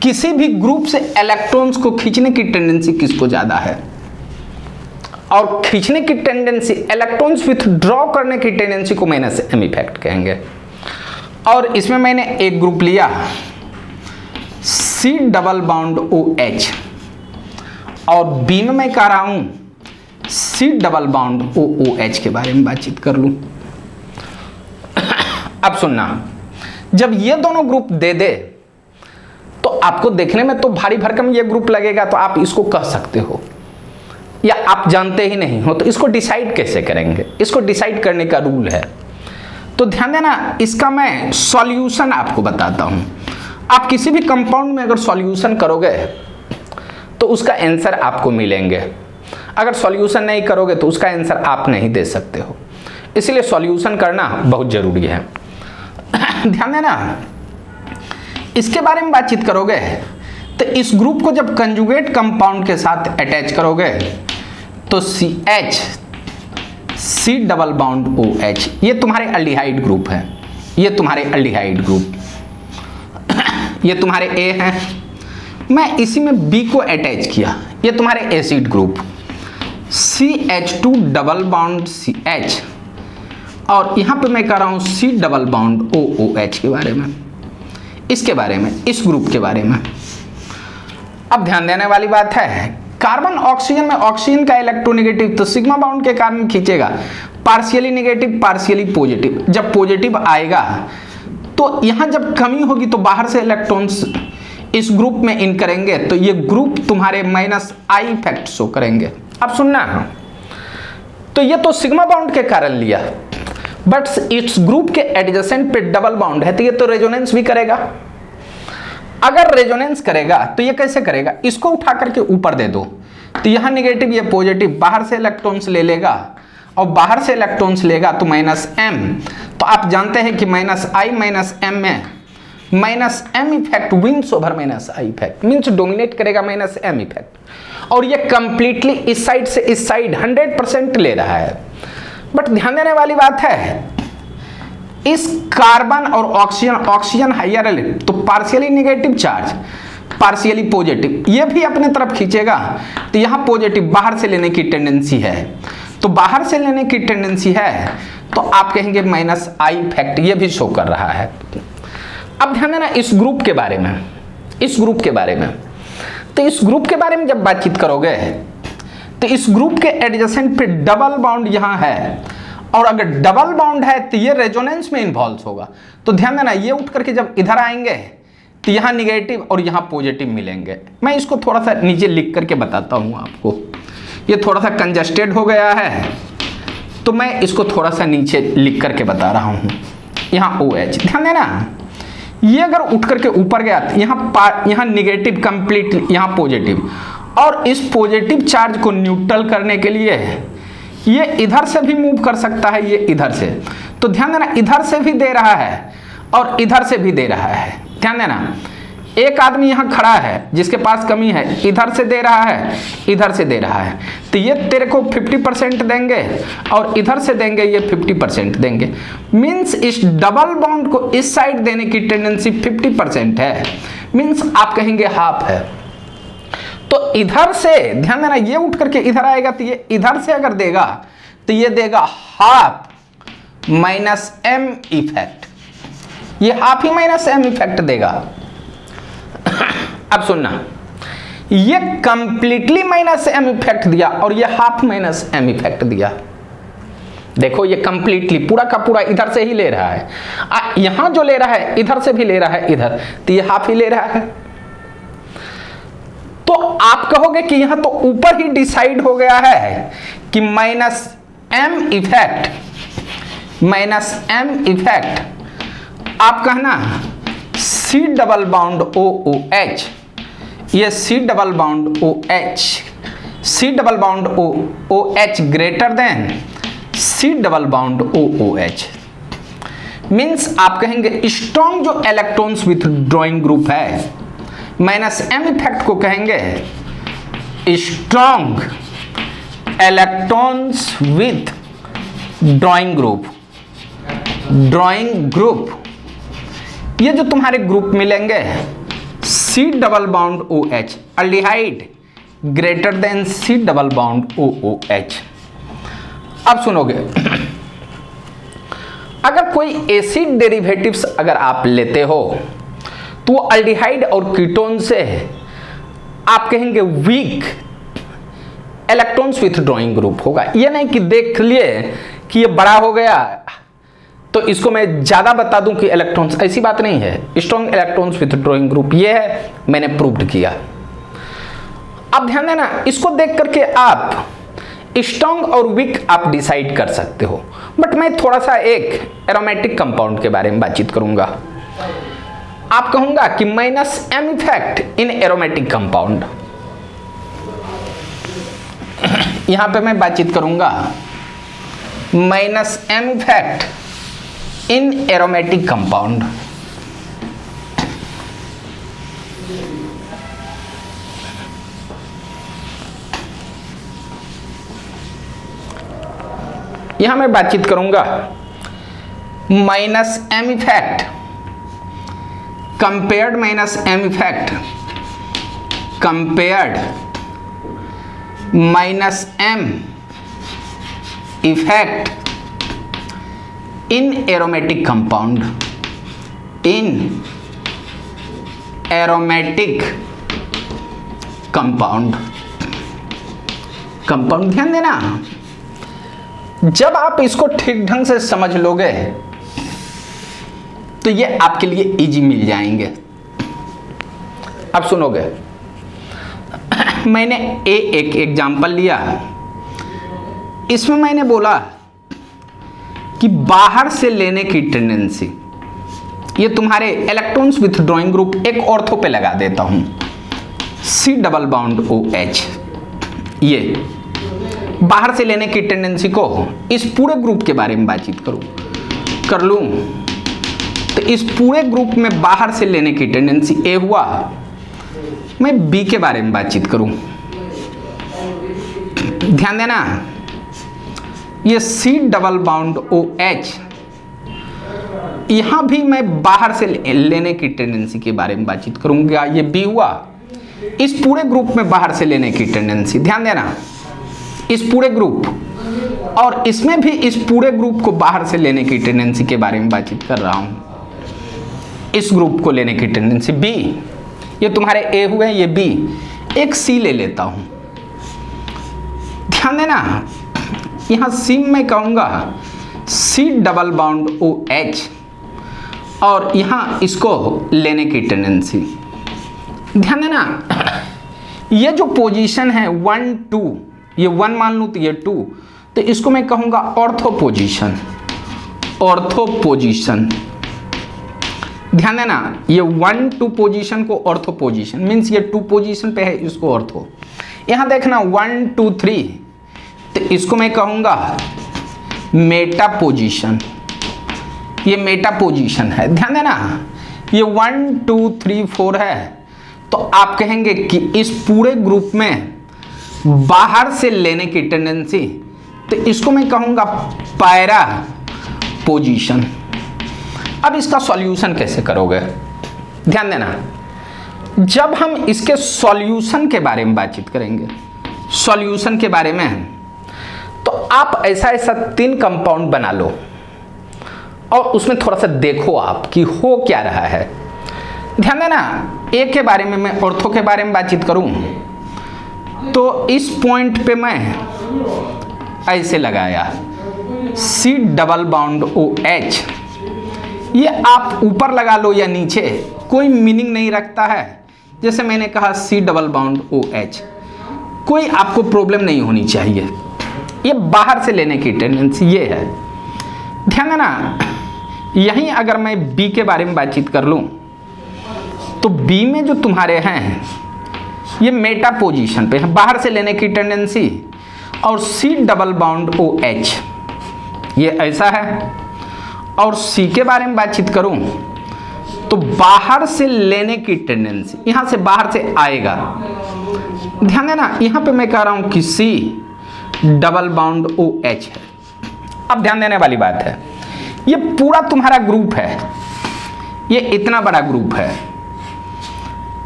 किसी भी ग्रुप से इलेक्ट्रॉन्स को खींचने की टेंडेंसी किसको ज्यादा है, और खींचने की टेंडेंसी, इलेक्ट्रॉन्स विथड्रॉ करने की टेंडेंसी को -M इफेक्ट कहेंगे। और इसमें मैंने एक ग्रुप लिया C डबल बाउंड OH, और बी में मैं कह रहा हूं C डबल बॉन्ड OOH के बारे में बातचीत कर लूं। अब सुनना, जब ये दोनों ग्रुप दे दे तो आपको देखने में तो भारी भरकम ये ग्रुप लगेगा, तो आप इसको कह सकते हो, या आप जानते ही नहीं हो तो इसको डिसाइड कैसे करेंगे? इसको डिसाइड करने का रूल है, तो ध्यान देना, इसका मैं सॉल्यूशन आपको बताता हूं। आप किसी भी कंपाउंड में अगर सॉल्यूशन करोगे तो उसका आंसर आपको मिलेंगे, अगर सॉल्यूशन नहीं करोगे तो उसका आंसर आप नहीं दे सकते हो, इसलिए सॉल्यूशन करना बहुत जरूरी है। ध्यान देना, इसके बारे में बातचीच करोगे तो इस ग्रुप को जब कंजुगेट कंपाउंड के साथ अटैच करोगे तो CH C double bond OH, ये तुम्हारे अल्डिहाइड ग्रुप है, ये तुम्हारे अल्डिहाइड ग्रुप, ये तुम्हारे A हैं, मैं इसी में B को अटैच किया, ये तुम्हारे acid group CH2 double bond CH, और यहां पे मैं कह रहा हूं C डबल बॉन्ड OOH के बारे में, इसके बारे में, इस ग्रुप के बारे में। अब ध्यान देने वाली बात है, कार्बन ऑक्सीजन में ऑक्सीजन का इलेक्ट्रोनेगेटिव तो सिग्मा बॉन्ड के कारण खींचेगा, पार्शियली नेगेटिव पार्शियली पॉजिटिव, जब पॉजिटिव आएगा तो यहां जब कमी होगी तो बाहर से इलेक्ट्रॉन्स इस ग्रुप में इन करेंगे, तो ये ग्रुप तुम्हारे -I इफेक्ट शो करेंगे। अब सुनना, तो ये तो सिग्मा बॉन्ड के कारण लिया, बट इस ग्रुप के एडजेसेंट पे डबल बॉन्ड है तो ये तो रेजोनेंस भी करेगा। अगर रेजोनेंस करेगा तो ये कैसे करेगा? इसको उठा करके ऊपर दे दो, तो यहां नेगेटिव ये पॉजिटिव, बाहर से इलेक्ट्रॉन्स ले लेगा, और बाहर से इलेक्ट्रॉन्स लेगा तो -M, तो आप जानते हैं कि -I -M में -M effect wins over -I effect, means dominate करेगा -M इफेक्ट, और ये कंप्लीटली इस साइड से इस साइड 100% ले रहा है। बट ध्यान देने वाली बात है, इस कार्बन और ऑक्सीजन हाइयर है तो partially negative charge partially positive, ये भी अपने तरफ खींचेगा, तो यहां पॉजिटिव बाहर से लेने की टेंडेंसी है, तो बाहर से लेने की टेंडेंसी है तो आप कहेंगे -I इफेक्ट, ये भी शो कर रहा है। अब ध्यान देना इस ग्रुप के बारे में, इस ग्रुप के बारे में, तो इस ग्रुप के बारे में जब बातचीत करोगे तो इस ग्रुप के एडजेसेंट पे डबल बॉन्ड यहां है, और अगर डबल बॉन्ड है तो ये रेजोनेंस में इन्वॉल्व होगा, तो ध्यान देना ये उठ करके जब इधर आएंगे तो यहां निगेटिव और यहां पॉजिटिव मिलेंगे। मैं इसको थोड़ा सा नीचे लिख करके बताता हूं आपको, ये थोड़ा सा कंजस्टेड हो गया है तो मैं इसको थोड़ा सा नीचे लिख करके बता रहा हूं। यहां OH, ध्यान देना, ये अगर उठ करके ऊपर गया तो यहां निगेटिव कंप्लीट, यहां पॉजिटिव, और इस पॉजिटिव चार्ज को न्यूट्रल करने के लिए ये इधर से भी मूव कर सकता है, ये इधर से, तो ध्यान देना इधर से भी दे रहा है और इधर से भी दे रहा है। ध्यान देना, एक आदमी यहां खड़ा है जिसके पास कमी है, इधर से दे रहा है, इधर से दे रहा है, तो ये तेरे को 50% देंगे और इधर से देंगे ये 50% देंगे, मीन्स इस डबल बॉन्ड को इस साइड देने की टेंडेंसी 50% है, मीन्स आप कहेंगे हाफ है। तो इधर से ध्यान देना, ये उठ करके इधर आएगा तो ये इधर से अगर देगा तो ये देगा हाफ -M इफेक्ट, ये हाफ ही -M इफेक्ट देगा। अब सुनना, ये कंप्लीटली -M इफेक्ट दिया और ये हाफ -M इफेक्ट दिया। देखो ये कंप्लीटली पूरा का पूरा इधर से ही ले रहा है, यहां जो ले रहा है इधर से भी ले रहा है इधर, तो ये हाफ ही ले रहा है। तो आप कहोगे कि यहां तो ऊपर ही डिसाइड हो गया है कि -M इफेक्ट, आप कहना C डबल बॉन्ड OOH, ये C double bond OH greater than C double bond OOH, means आप कहेंगे स्ट्रॉन्ग जो इलेक्ट्रॉन्स विथ ड्रॉइंग ग्रुप है, -M इफेक्ट को कहेंगे strong electrons withdrawing group, ये जो तुम्हारे ग्रुप मिलेंगे C double bond OH aldehyde greater than C double bond OOH। अब सुनोगे, अगर कोई एसिड डेरिवेटिव्स अगर आप लेते हो तो वो अल्डिहाइड और कीटोन से आप कहेंगे weak electrons withdrawing group होगा। ये नहीं कि देख लिए कि ये बड़ा हो गया तो इसको मैं ज्यादा बता दूं कि इलेक्ट्रॉन्स, ऐसी बात नहीं है। Strong electrons withdrawing group ये है, मैंने प्रूव्ड किया। अब ध्यान देना, इसको देख करके आप स्ट्रॉन्ग और वीक आप डिसाइड कर सकते हो। बट मैं थोड़ा सा एक एरोमेटिक कंपाउंड के बारे में बातचीत करूंगा। आप कहूंगा कि minus M effect in aromatic compound, यहां पे मैं बातचीत करूंगा minus M effect in aromatic compound. यहां मैं बातचीत करूंगा minus M effect compared, minus M effect compared minus M effect in aromatic compound, in aromatic compound. Compound ध्यान देना, जब आप इसको ठीक ढंग से समझ लोगे तो ये आपके लिए इजी मिल जाएंगे। अब सुनोगे, मैंने एक एग्जाम्पल लिया, इसमें मैंने बोला कि बाहर से लेने की टेंडेंसी, ये तुम्हारे इलेक्ट्रॉन्स विथ ड्राइंग ग्रुप एक ऑर्थो पे लगा देता हूं, C डबल बॉन्ड OH, ये बाहर से लेने की टेंडेंसी को इस पूरे ग्रुप के बारे में बातचीत कर लूं तो इस पूरे ग्रुप में बाहर से लेने की टेंडेंसी A हुआ, मैं B के बारे में बातचीत करूं। ध्यान देना, ये C डबल बॉन्ड OH, यहां भी मैं बाहर से लेने की टेंडेंसी के बारे में बातचीत करूंगा। ये B हुआ, इस पूरे ग्रुप में बाहर से लेने की टेंडेंसी, ध्यान देना, इस पूरे ग्रुप, और इसमें भी इस पूरे ग्रुप को बाहर से लेने की टेंडेंसी के बारे में बातचीत कर रहा हूं। इस ग्रुप को लेने की टेंडेंसी B, ये तुम्हारे A हुए, ये B, एक C ले लेता हूं। ध्यान देना, यहां C मैं कहूंगा C डबल बॉन्ड OH, और यहां इसको लेने की टेंडेंसी। ध्यान देना, ये जो पोजीशन है 1 2, ये 1 मान लूं तो ये 2, तो इसको मैं कहूंगा ऑर्थो पोजीशन। ऑर्थो पोजीशन, ध्यान देना, ये 1 2 पोजीशन को ऑर्थो पोजीशन मीन्स ये 2 पोजीशन पे है, इसको ऑर्थो। यहां देखना 1 2 3, तो इसको मैं कहूंगा मेटा पोजीशन, ये मेटा पोजीशन है। ध्यान देना, ये 1 2 3 4 है, तो आप कहेंगे कि इस पूरे ग्रुप में बाहर से लेने की टेंडेंसी, तो इसको मैं कहूंगा पैरा पोजीशन। अब इसका सॉल्यूशन कैसे करोगे? ध्यान देना, जब हम इसके सॉल्यूशन के बारे में बातचीत करेंगे, सॉल्यूशन के बारे में, तो आप ऐसा 3 कंपाउंड बना लो और उसमें थोड़ा सा देखो आप कि हो क्या रहा है। ध्यान देना, A के बारे में मैं ऑर्थो के बारे में बातचीत करूं तो इस पॉइंट पे मैं ऐसे लगाया C डबल बॉन्ड OH, ये आप ऊपर लगा लो या नीचे, कोई मीनिंग नहीं रखता है। जैसे मैंने कहा C डबल बॉन्ड OH, कोई आपको प्रॉब्लम नहीं होनी चाहिए, ये बाहर से लेने की टेंडेंसी ये है। ध्यान देना, यहीं अगर मैं B के बारे में बातचीत कर लूं तो B में जो तुम्हारे हैं ये मेटा पोजीशन पे है, बाहर से लेने की टेंडेंसी, और C डबल बॉन्ड OH ये ऐसा है। और C के बारे में बातचीत करूं तो बाहर से लेने की टेंडेंसी, यहां से बाहर से आएगा। ध्यान देना, यहां पे मैं कह रहा हूं कि C डबल बॉन्ड OH है। अब ध्यान देने वाली बात है, ये पूरा तुम्हारा ग्रुप है, ये इतना बड़ा ग्रुप है,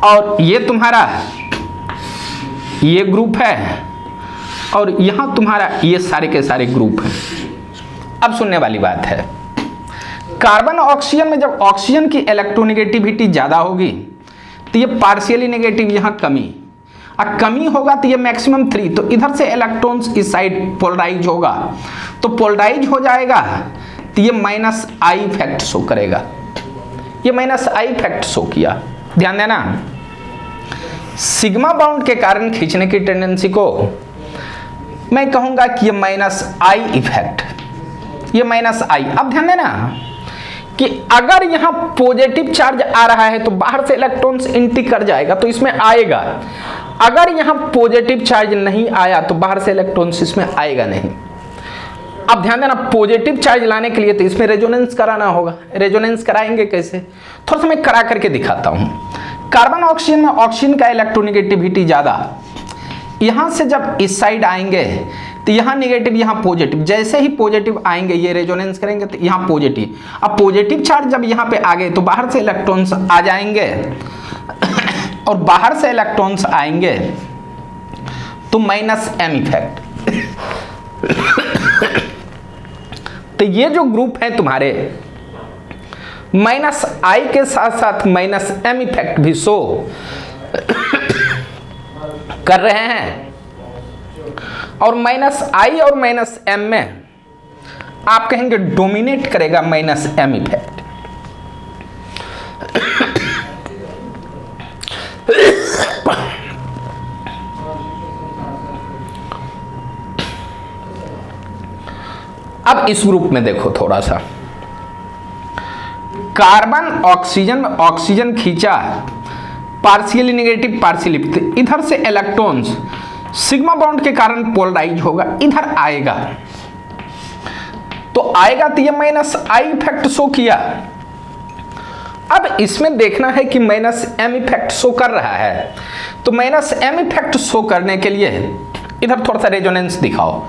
और ये तुम्हारा ये ग्रुप है, और यहां तुम्हारा ये सारे के सारे ग्रुप हैं। अब सुनने वाली बात है, कार्बन ऑक्सीजन में जब ऑक्सीजन की इलेक्ट्रोनेगेटिविटी ज़्यादा होगी तो ये पार्शियली नेगेटिव यहाँ कमी, और कमी होगा तो ये मैक्सिमम 3, तो इधर से इलेक्ट्रॉन्स इस साइड पोलराइज होगा, तो पोलराइज हो जाएगा तो ये माइनस आई इफेक्ट शो करेगा, ये माइनस आई इफेक्ट शो किया। ध्यान देना, सिग्मा बॉन्ड के कारण खींचने की टेंडेंसी को मैं कहूंगा कि ये माइनस आई इफेक्ट, ये माइनस आई। अब ध्यान देना कि अगर यहां पॉजिटिव चार्ज आ रहा है तो बाहर से इलेक्ट्रॉन्स एंट्री कर जाएगा तो इसमें आएगा, अगर यहां पॉजिटिव चार्ज नहीं आया तो बाहर से इलेक्ट्रॉन्स इसमें आएगा नहीं। अब ध्यान देना, पॉजिटिव चार्ज लाने के लिए तो इसमें रेजोनेंस कराना होगा। रेजोनेंस कराएंगे कैसे, थोड़ा सा मैं करा करके दिखाता हूं। कार्बन ऑक्सीजन में ऑक्सीजन का इलेक्ट्रोनेगेटिविटी ज्यादा, यहां से जब इस साइड आएंगे तो यहां नेगेटिव यहां पॉजिटिव, जैसे ही पॉजिटिव आएंगे ये रेजोनेंस करेंगे तो यहां पॉजिटिव। अब पॉजिटिव चार्ज जब यहां पे आ गए तो बाहर से इलेक्ट्रॉन्स आ जाएंगे और बाहर से इलेक्ट्रॉन्स आएंगे तो माइनस एम इफेक्ट। तो ये जो ग्रुप है तुम्हारे माइनस आई के साथ साथ माइनस एम इफेक्ट भी शो कर रहे हैं, और माइनस आई और माइनस एम में आप कहेंगे डोमिनेट करेगा माइनस एम इफेक्ट। अब इस ग्रुप में देखो थोड़ा सा, कार्बन ऑक्सीजन, ऑक्सीजन खींचा पार्शियली नेगेटिव पार्शियली, इधर से इलेक्ट्रॉन्स सिग्मा बॉन्ड के कारण पोलराइज होगा, इधर आएगा तो आएगा तो ये माइनस आई इफेक्ट शो किया। अब इसमें देखना है कि माइनस एम इफेक्ट शो कर रहा है, तो माइनस एम इफेक्ट शो करने के लिए इधर थोड़ा सा रेजोनेंस दिखाओ।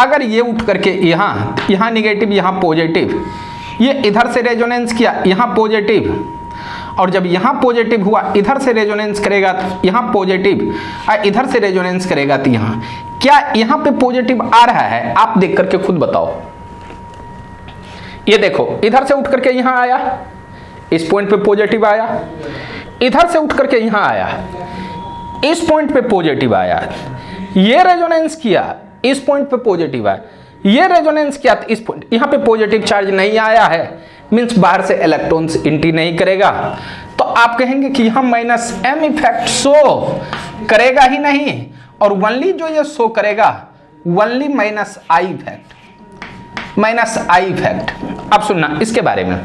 अगर ये उठ करके यहां नेगेटिव यहां पॉजिटिव, ये इधर से रेजोनेंस किया यहां पॉजिटिव, और जब यहां पॉजिटिव हुआ इधर से रेजोनेंस करेगा तो यहां पॉजिटिव, और इधर से रेजोनेंस करेगा तो यहां, क्या यहां पे पॉजिटिव आ रहा है आप देख करके खुद बताओ। ये देखो इधर से उठ करके यहां आया, इस पॉइंट पे पॉजिटिव आया, इधर से उठ करके यहां आया, इस पॉइंट पे पॉजिटिव आया, ये रेजोनेंस किया, इस पॉइंट पे पॉजिटिव आया, ये रेजोनेंस किया तो इस पॉइंट, यहां पे पॉजिटिव चार्ज नहीं आया है, मींस बाहर से इलेक्ट्रॉन्स एंट्री नहीं करेगा, तो आप कहेंगे कि यहां माइनस एम इफेक्ट शो करेगा ही नहीं, और ओनली जो ये शो करेगा only minus I effect, minus I effect. अब सुनना इसके बारे में,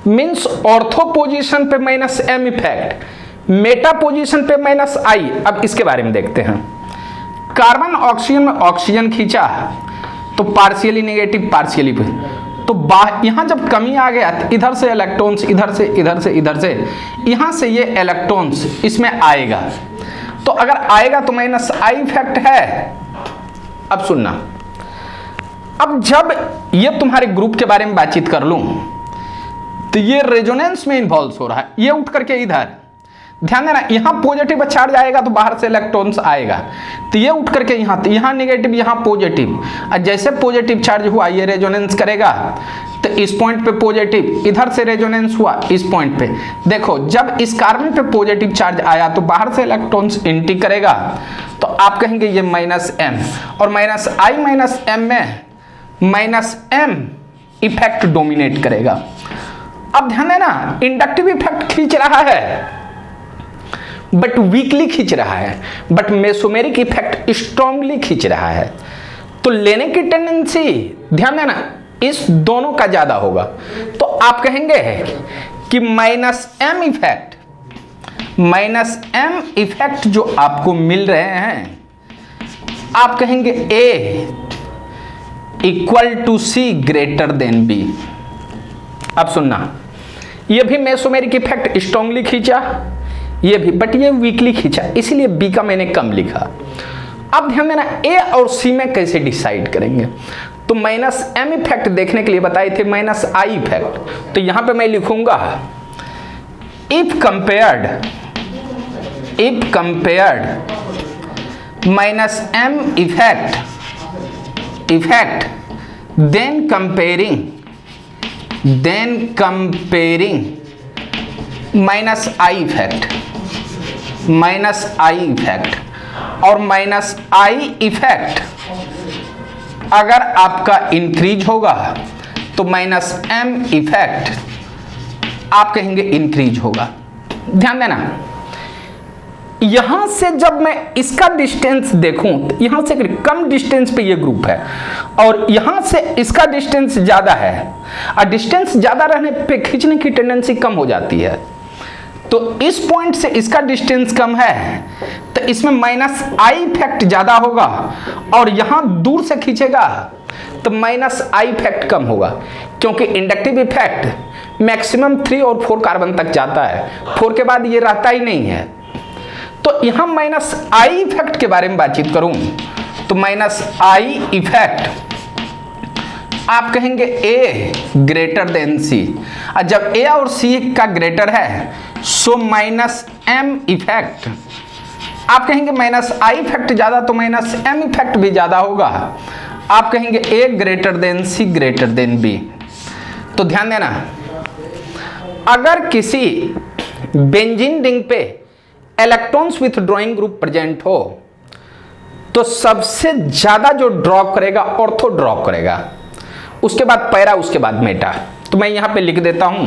मींस ऑर्थो पोजीशन पे minus M effect, meta position पे माइनस आई। अब इसके बारे में देखते हैं, कार्बन ऑक्सीजन में ऑक्सीजन खींचा तो पार्शियली नेगेटिव पार्शियली, तो यहां जब कमी आ गया तो इधर से इलेक्ट्रॉन्स इधर से इधर से इधर से, यहां से ये इलेक्ट्रॉन्स इसमें आएगा, तो अगर आएगा तो माइनस आई इफेक्ट है। अब सुनना, अब जब ये तुम्हारे ग्रुप के बारे में बातचीत कर लूं तो ये रेजोनेंस में इन्वॉल्व हो रहा है, ये उठ करके इधर, ध्यान देना यहां पॉजिटिव चार्ज आएगा तो बाहर से इलेक्ट्रॉन्स आएगा, तो ये उठ करके यहां, तो यहां नेगेटिव यहां पॉजिटिव, और जैसे पॉजिटिव चार्ज हुआ ये रेजोनेंस करेगा, तो इस पॉइंट पे पॉजिटिव, इधर से रेजोनेंस हुआ इस पॉइंट पे। देखो जब इस कार्बन पे पॉजिटिव चार्ज आया तो बाहर से इलेक्ट्रॉन्स एंट्री करेगा, तो आप कहेंगे ये माइनस एम, और माइनस आई माइनस एम में माइनस एम इफेक्ट डोमिनेट करेगा। अब ध्यान देना, इंडक्टिव इफेक्ट खींच रहा है बट वीकली खींच रहा है, बट मेसोमेरिक इफेक्ट स्ट्रांगली खींच रहा है, तो लेने की टेंडेंसी ध्यान देना इस दोनों का ज्यादा होगा, तो आप कहेंगे कि minus M effect, minus M effect जो आपको मिल रहे हैं, आप कहेंगे A equal to C greater than B. अब सुनना, ये भी मेसोमेरिक इफेक्ट स्ट्रांगली खींचा, ये भी, बट ये वीकली खींचा, इसीलिए बी का मैंने कम लिखा। अब ध्यान देना ए और सी में कैसे डिसाइड करेंगे, तो माइनस एम इफेक्ट देखने के लिए बताए थे माइनस आई इफेक्ट, तो यहां पे मैं लिखूंगा if compared minus M effect then comparing minus I effect, minus I effect, और माइनस आई इफेक्ट अगर आपका इंक्रीज होगा तो माइनस एम इफेक्ट आप कहेंगे इंक्रीज होगा। ध्यान देना, यहां से जब मैं इसका डिस्टेंस देखूं तो यहां से कम डिस्टेंस पे ये ग्रुप है और यहां से इसका डिस्टेंस ज्यादा है, और डिस्टेंस ज्यादा रहने पे खींचने की टेंडेंसी कम हो जाती है। तो इस पॉइंट से इसका डिस्टेंस कम है तो इसमें माइनस आई इफेक्ट ज्यादा होगा, और यहां दूर से खींचेगा तो माइनस आई इफेक्ट कम होगा, क्योंकि इंडक्टिव इफेक्ट मैक्सिमम 3 और 4 कार्बन तक जाता है, 4 के बाद ये रहता ही नहीं है। तो यहां माइनस आई इफेक्ट के बारे में बातचीत करूं तो माइनस आई इफेक्ट आप कहेंगे ए ग्रेटर देन सी, और जब ए और सी का ग्रेटर है सो माइनस एम इफेक्ट आप कहेंगे माइनस आई इफेक्ट ज्यादा तो माइनस एम इफेक्ट भी ज्यादा होगा, आप कहेंगे ए ग्रेटर देन सी ग्रेटर देन बी। तो ध्यान देना, अगर किसी बेंजीन रिंग पे electrons withdrawing group present हो तो सबसे ज्यादा जो ड्रॉ करेगा ऑर्थो ड्रॉ करेगा, उसके बाद पैरा, उसके बाद मेटा। तो मैं यहां पे लिख देता हूं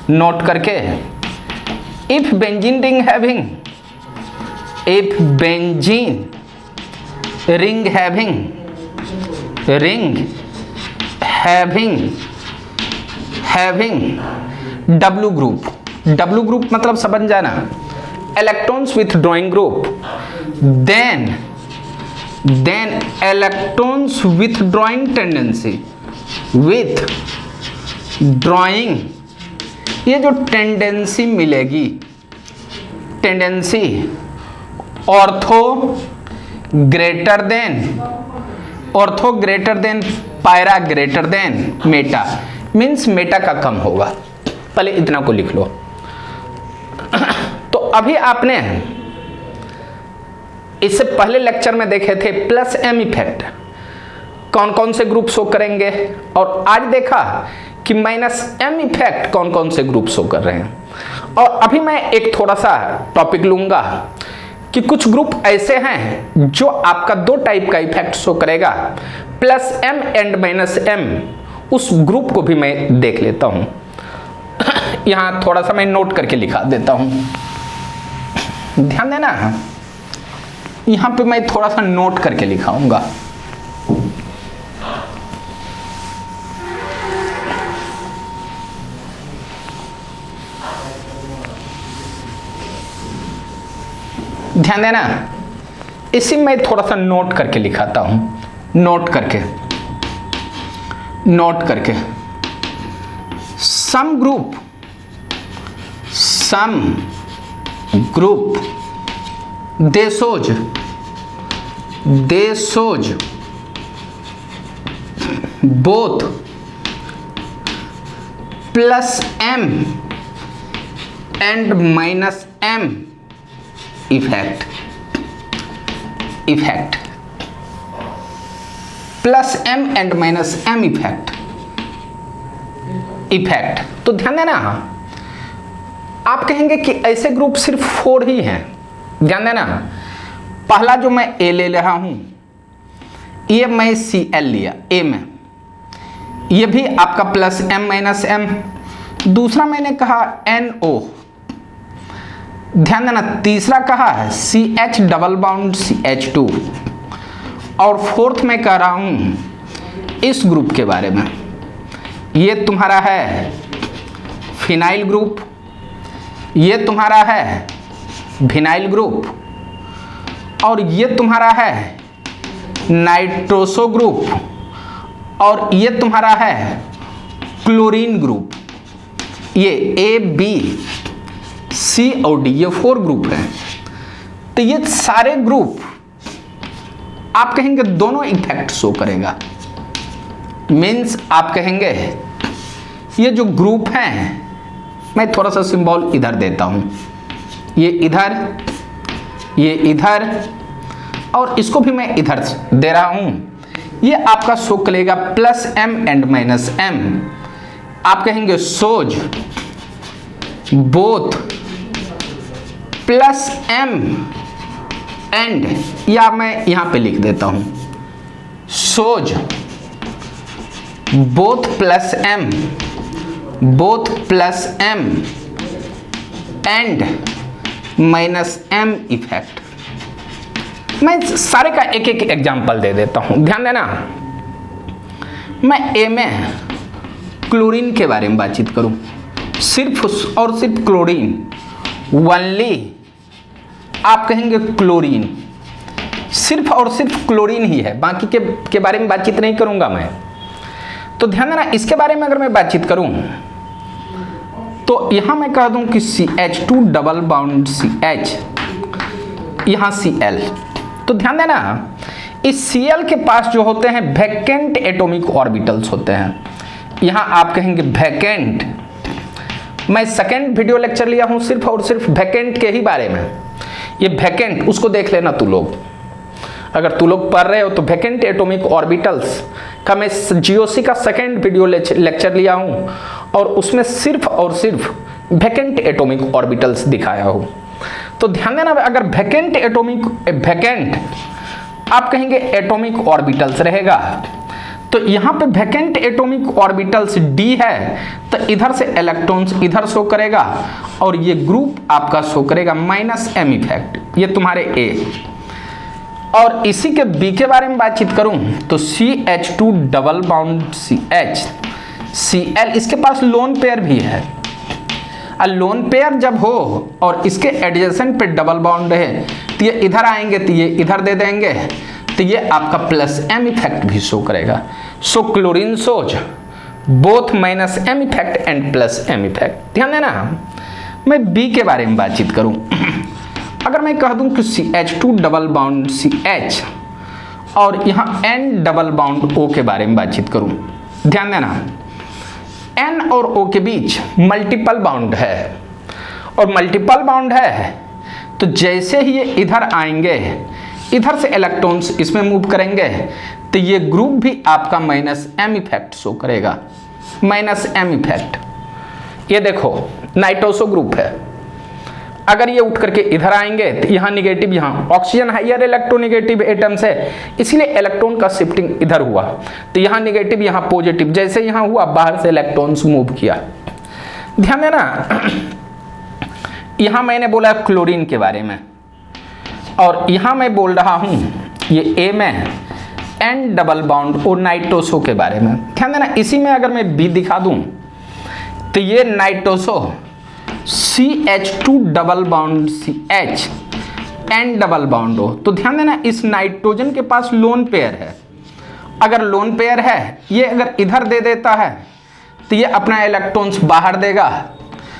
नोट करके, if benzene ring having, if benzene ring having W group, W group मतलब समझ जाना, electrons withdrawing group, then electrons withdrawing tendency, withdrawing, ये जो टेंडेंसी मिलेगी, tendency ortho greater than para greater than meta, means meta का कम होगा। पहले इतना को लिख लो। तो अभी आपने इससे पहले लेक्चर में देखे थे प्लस एम इफेक्ट कौन कौन से ग्रुप शो करेंगे, और आज देखा कि माइनस एम इफेक्ट कौन कौन से ग्रुप शो कर रहे हैं। और अभी मैं एक थोड़ा सा टॉपिक लूंगा कि कुछ ग्रुप ऐसे हैं जो आपका 2 टाइप का इफेक्ट शो करेगा, plus M and minus M, उस ग्रुप को भी मैं देख लेता हूं। यहां थोड़ा सा मैं नोट करके लिखा देता हूं, ध्यान देना, यहां पे मैं थोड़ा सा नोट करके लिखाऊंगा। ध्यान देना, इसी में थोड़ा सा नोट करके लिखाता हूं, नोट करके some group they shows both plus m and minus m effect, plus M and minus M effect. तो ध्यान देना, आप कहेंगे कि ऐसे ग्रुप सिर्फ 4 ही हैं। ध्यान देना, पहला जो मैं ए ले रहा हूं, ये मैं Cl लिया ए में, ये भी आपका प्लस एम माइनस एम। दूसरा मैंने कहा NO, ध्यान देना, तीसरा कहा है CH डबल बाउंड CH2, और फोर्थ में कह रहा हूं इस ग्रुप के बारे में, ये तुम्हारा है फिनाइल ग्रुप, ये तुम्हारा है विनाइल ग्रुप, और ये तुम्हारा है नाइट्रोसो ग्रुप, और ये तुम्हारा है क्लोरीन ग्रुप। ये A, B, C और D, ये 4 ग्रुप हैं। तो ये सारे ग्रुप आप कहेंगे दोनों इफेक्ट शो करेगा, मीन्स आप कहेंगे ये जो ग्रुप हैं, मैं थोड़ा सा सिंबल इधर देता हूं, ये इधर और इसको भी मैं इधर दे रहा हूं, ये आपका शो करेगा plus M and minus M. आप कहेंगे shows both plus M and, या मैं यहां पे लिख देता हूं shows both plus M and minus M effect. मैं सारे का एक एक एग्जांपल दे देता हूं, ध्यान देना। मैं ए में क्लोरीन के बारे में बातचीत करूं, सिर्फ और सिर्फ क्लोरीन, ओनली आप कहेंगे क्लोरीन, सिर्फ और सिर्फ क्लोरीन ही है, बाकी के बारे में बातचीत नहीं करूंगा मैं। तो ध्यान देना, इसके बारे में अगर मैं बातचीत करूं तो यहां मैं कह दूं कि CH2 डबल बाउंड CH, यहां Cl। तो ध्यान देना, इस Cl के पास जो होते हैं वैकेंट एटॉमिक ऑर्बिटल्स होते हैं, यहां आप कहेंगे वैकेंट। मैं सेकेंड वीडियो लेक्चर लिया हूं सिर्फ और सिर्फ वैकेंट के ही बारे में। ये वैकेंट, उसको देख लेना तू लोग, अगर तू लोग पढ़ रहे हो तो वैकेंट एटॉमिक ऑर्बिटल्स का मैं जीओसी का सेकेंड वीडियो लेक्चर लिया हूं और उसमें सिर्फ और सिर्फ वैकेंट एटॉमिक ऑर्बिटल्स दिखाया हूं। तो ध्यान देना, अगर वैकेंट आप कहेंगे एटॉमिक ऑर्बिटल्स रहेगा, तो यहां पे वैकेंट एटॉमिक ऑर्बिटल्स d है, तो इधर से इलेक्ट्रॉन्स इधर शो करेगा और ये ग्रुप आपका शो करेगा माइनस एम इफेक्ट, ये तुम्हारे A। और इसी के B के बारे में बातचीत करूं तो CH2 double bound CH, Cl, इसके पास लोन पेयर भी है। लोन पेयर जब हो और इसके एडजेसेंट पे डबल बाउंड है तो ये इधर आएंगे तो ये इधर दे देंगे, तो ये आपका प्लस एम इफेक्ट भी शो करेगा। So chlorine shows both minus M effect and plus M effect. ध्यान देना, मैं B के बारे में बातचीत करूं, अगर मैं कह दूं कि CH2 डबल बाउंड CH और यहां N डबल बाउंड O के बारे में बातचीत करूं, ध्यान देना, N और O के बीच मल्टीपल बाउंड है, और मल्टीपल बाउंड है तो जैसे ही ये इधर आएंगे, इधर से इलेक्ट्रॉन्स इसमें मूव करेंगे, तो ये ग्रुप भी आपका माइनस एम इफेक्ट शो करेगा, माइनस एम इफेक्ट। ये देखो नाइट्रोसो ग्रुप है, अगर ये उठ करके इधर आएंगे तो यहाँ निगेटिव, यहाँ ऑक्सीजन हाइयर इलेक्ट्रोनेगेटिव एटम्स है, इसलिए इलेक्ट्रॉन का शिफ्टिंग इधर हुआ, तो यहाँ निगेटिव यहाँ पॉजिटिव, जैसे यहाँ हुआ बाहर से इलेक्ट्रॉन्स मूव किया। ध्यान देना, यहाँ मैंने बोला क्लोरीन के बारे में, और यहाँ मैं बोल रहा हूँ ये A में N डबल बाउंड और नाइट्रोसो के बारे में। ध्यान देना, इसी में अगर मैं B दिखा दूँ तो ये nitroso CH2 double bound CH N double bond हो, तो ध्यान देना इस नाइट्रोजन के पास लोन पेयर है। अगर लोन पेयर है, ये अगर इधर दे देता है तो ये अपना इलेक्ट्रॉन्स बाहर देगा,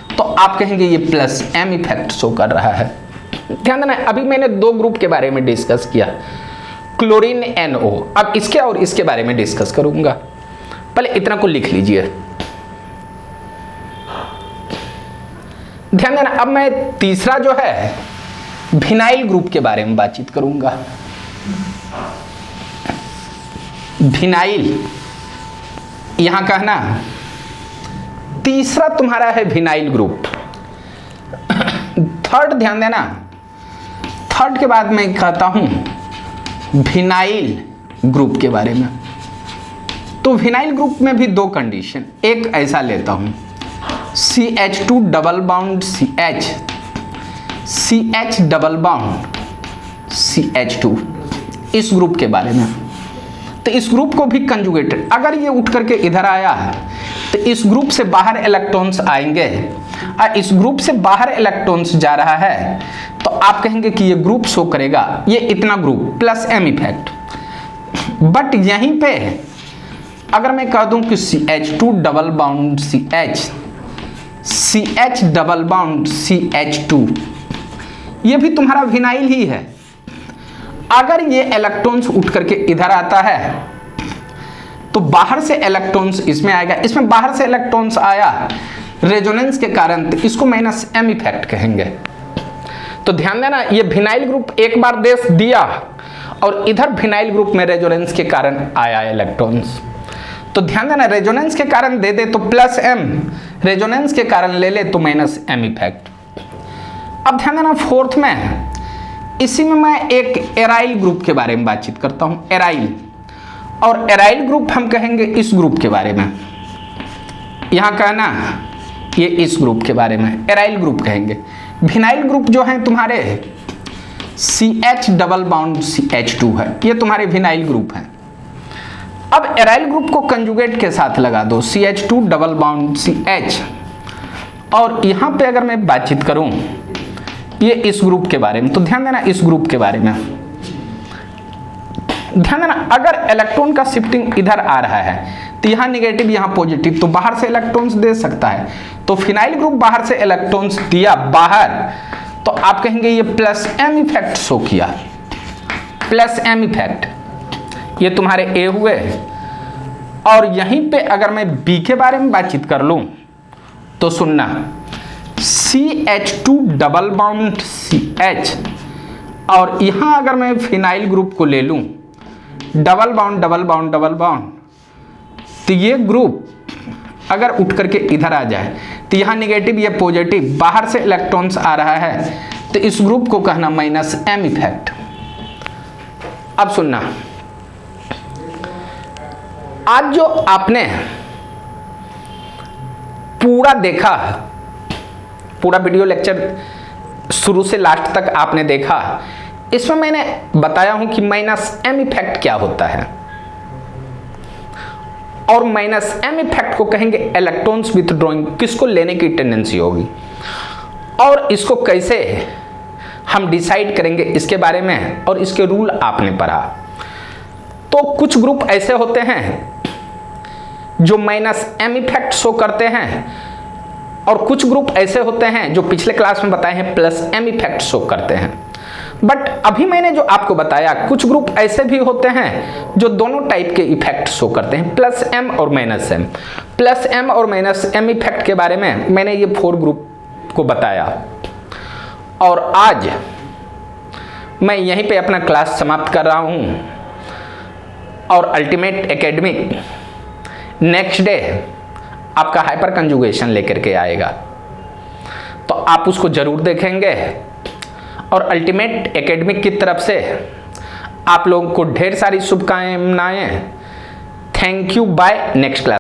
तो आप कहेंगे ये प्लस एम इफेक्ट शो कर रहा है। ध्यान देना, अभी मैंने दो ग्रुप के बारे में डिस्कस किया, क्लोरीन NO, अब इसके और इसके बारे में डिस्कस करूंगा। पहले इतना को लिख लीजिए। ध्यान देना, अब मैं तीसरा जो है विनाइल ग्रुप के बारे में बातचीत करूंगा। विनाइल, यहां कहना तीसरा तुम्हारा है विनाइल ग्रुप। थर्ड, ध्यान देना, थर्ड के बाद मैं कहता हूं विनाइल ग्रुप के बारे में। तो विनाइल ग्रुप में भी दो कंडीशन, एक ऐसा लेता हूं CH2 double bound CH, CH double bound CH2, इस ग्रुप के बारे में। तो इस ग्रुप को भी कंजुगेटेड, अगर ये उठ करके इधर आया है तो इस ग्रुप से बाहर इलेक्ट्रॉन्स आएंगे, और इस ग्रुप से बाहर इलेक्ट्रॉन्स जा रहा है, तो आप कहेंगे कि ये ग्रुप शो करेगा ये इतना group plus M effect. But यहीं पे अगर मैं कह दूं कि CH2 double bound CH, CH double bound CH2, ये भी तुम्हारा विनाइल ही है। अगर ये इलेक्ट्रॉन्स उठ करके इधर आता है तो बाहर से इलेक्ट्रॉन्स इसमें आएगा, इसमें बाहर से इलेक्ट्रॉन्स आया रेजोनेंस के कारण, तो इसको माइनस एम इफेक्ट कहेंगे। तो ध्यान देना, ये विनाइल ग्रुप एक बार देश दिया और इधर विनाइल ग्रुप में रेजोनेंस के कारण आया इलेक्ट्रॉन्स। तो ध्यान देना, रेजोनेंस के कारण दे दे तो प्लस एम, रेजोनेंस के कारण ले ले तो माइनस एम इफेक्ट। अब ध्यान देना, फोर्थ में इसी में मैं एक एराइल ग्रुप के बारे में बातचीत करता हूं, एराइल। और एराइल ग्रुप हम कहेंगे इस ग्रुप के बारे में, यहां कहना ये इस ग्रुप के बारे में एराइल ग्रुप कहेंगे। विनाइल ग्रुप जो है तुम्हारे CH डबल बाउंड CH2 है, ये तुम्हारे विनाइल ग्रुप हैं। अब एराइल ग्रुप को कंजुगेट के साथ लगा दो, CH2 डबल बाउंड CH। और यहां पे अगर मैं बातचीत करूं ये इस ग्रुप के बारे में, तो ध्यान देना इस ग्रुप के बारे में ध्यान देना, अगर इलेक्ट्रॉन का शिफ्टिंग इधर आ रहा है तो यहां नेगेटिव यहां पॉजिटिव, तो बाहर से इलेक्ट्रॉन्स दे सकता है। तो फिनाइल ग्रुप बाहर से इलेक्ट्रॉन्स दिया बाहर, तो आप कहेंगे ये प्लस M इफेक्ट शो किया, प्लस M इफेक्ट। ये तुम्हारे A हुए। और यहीं पे अगर मैं B के बारे में बातचीत कर लूं तो सुनना, CH2 डबल बाउंड CH। और यहां अगर मैं फिनाइल ग्रुप को ले लूं, double bond double bond double bond, तो ये ग्रुप अगर उठ करके इधर आ जाए तो यहां नेगेटिव ये पॉजिटिव, बाहर से इलेक्ट्रॉन्स आ रहा है, तो इस ग्रुप को कहना माइनस M इफेक्ट। अब सुनना, आज जो आपने पूरा देखा, पूरा वीडियो लेक्चर शुरू से लास्ट तक आपने देखा, इसमें मैंने बताया हूं कि माइनस M इफेक्ट क्या होता है। और माइनस M इफेक्ट को कहेंगे इलेक्ट्रॉन्स विथड्रॉइंग, किसको लेने की टेंडेंसी होगी, और इसको कैसे हम डिसाइड करेंगे इसके बारे में, और इसके रूल आपने पढ़ा। तो कुछ ग्रुप ऐसे होते हैं जो माइनस M इफेक्ट शो करते हैं, और कुछ ग्रुप ऐसे होते हैं जो पिछले क्लास में बताए हैं प्लस M इफेक्ट शो करते हैं। बट अभी मैंने जो आपको बताया, कुछ ग्रुप ऐसे भी होते हैं जो दोनों टाइप के इफेक्ट शो करते हैं, प्लस M और माइनस M। प्लस M और माइनस M इफेक्ट के बारे में मैंने ये 4 ग्रुप को बताया। और आज मैं यहीं पे अपना क्लास समाप्त कर रहा हूं, और अल्टीमेट एकेडमिक नेक्स्ट डे आपका हाइपर कंजुगेशन लेकर के आएगा, तो आप उसको जरूर देखेंगे। और अल्टीमेट एकेडमिक की तरफ से आप लोगों को ढेर सारी शुभकामनाएं। Thank you, bye, next class.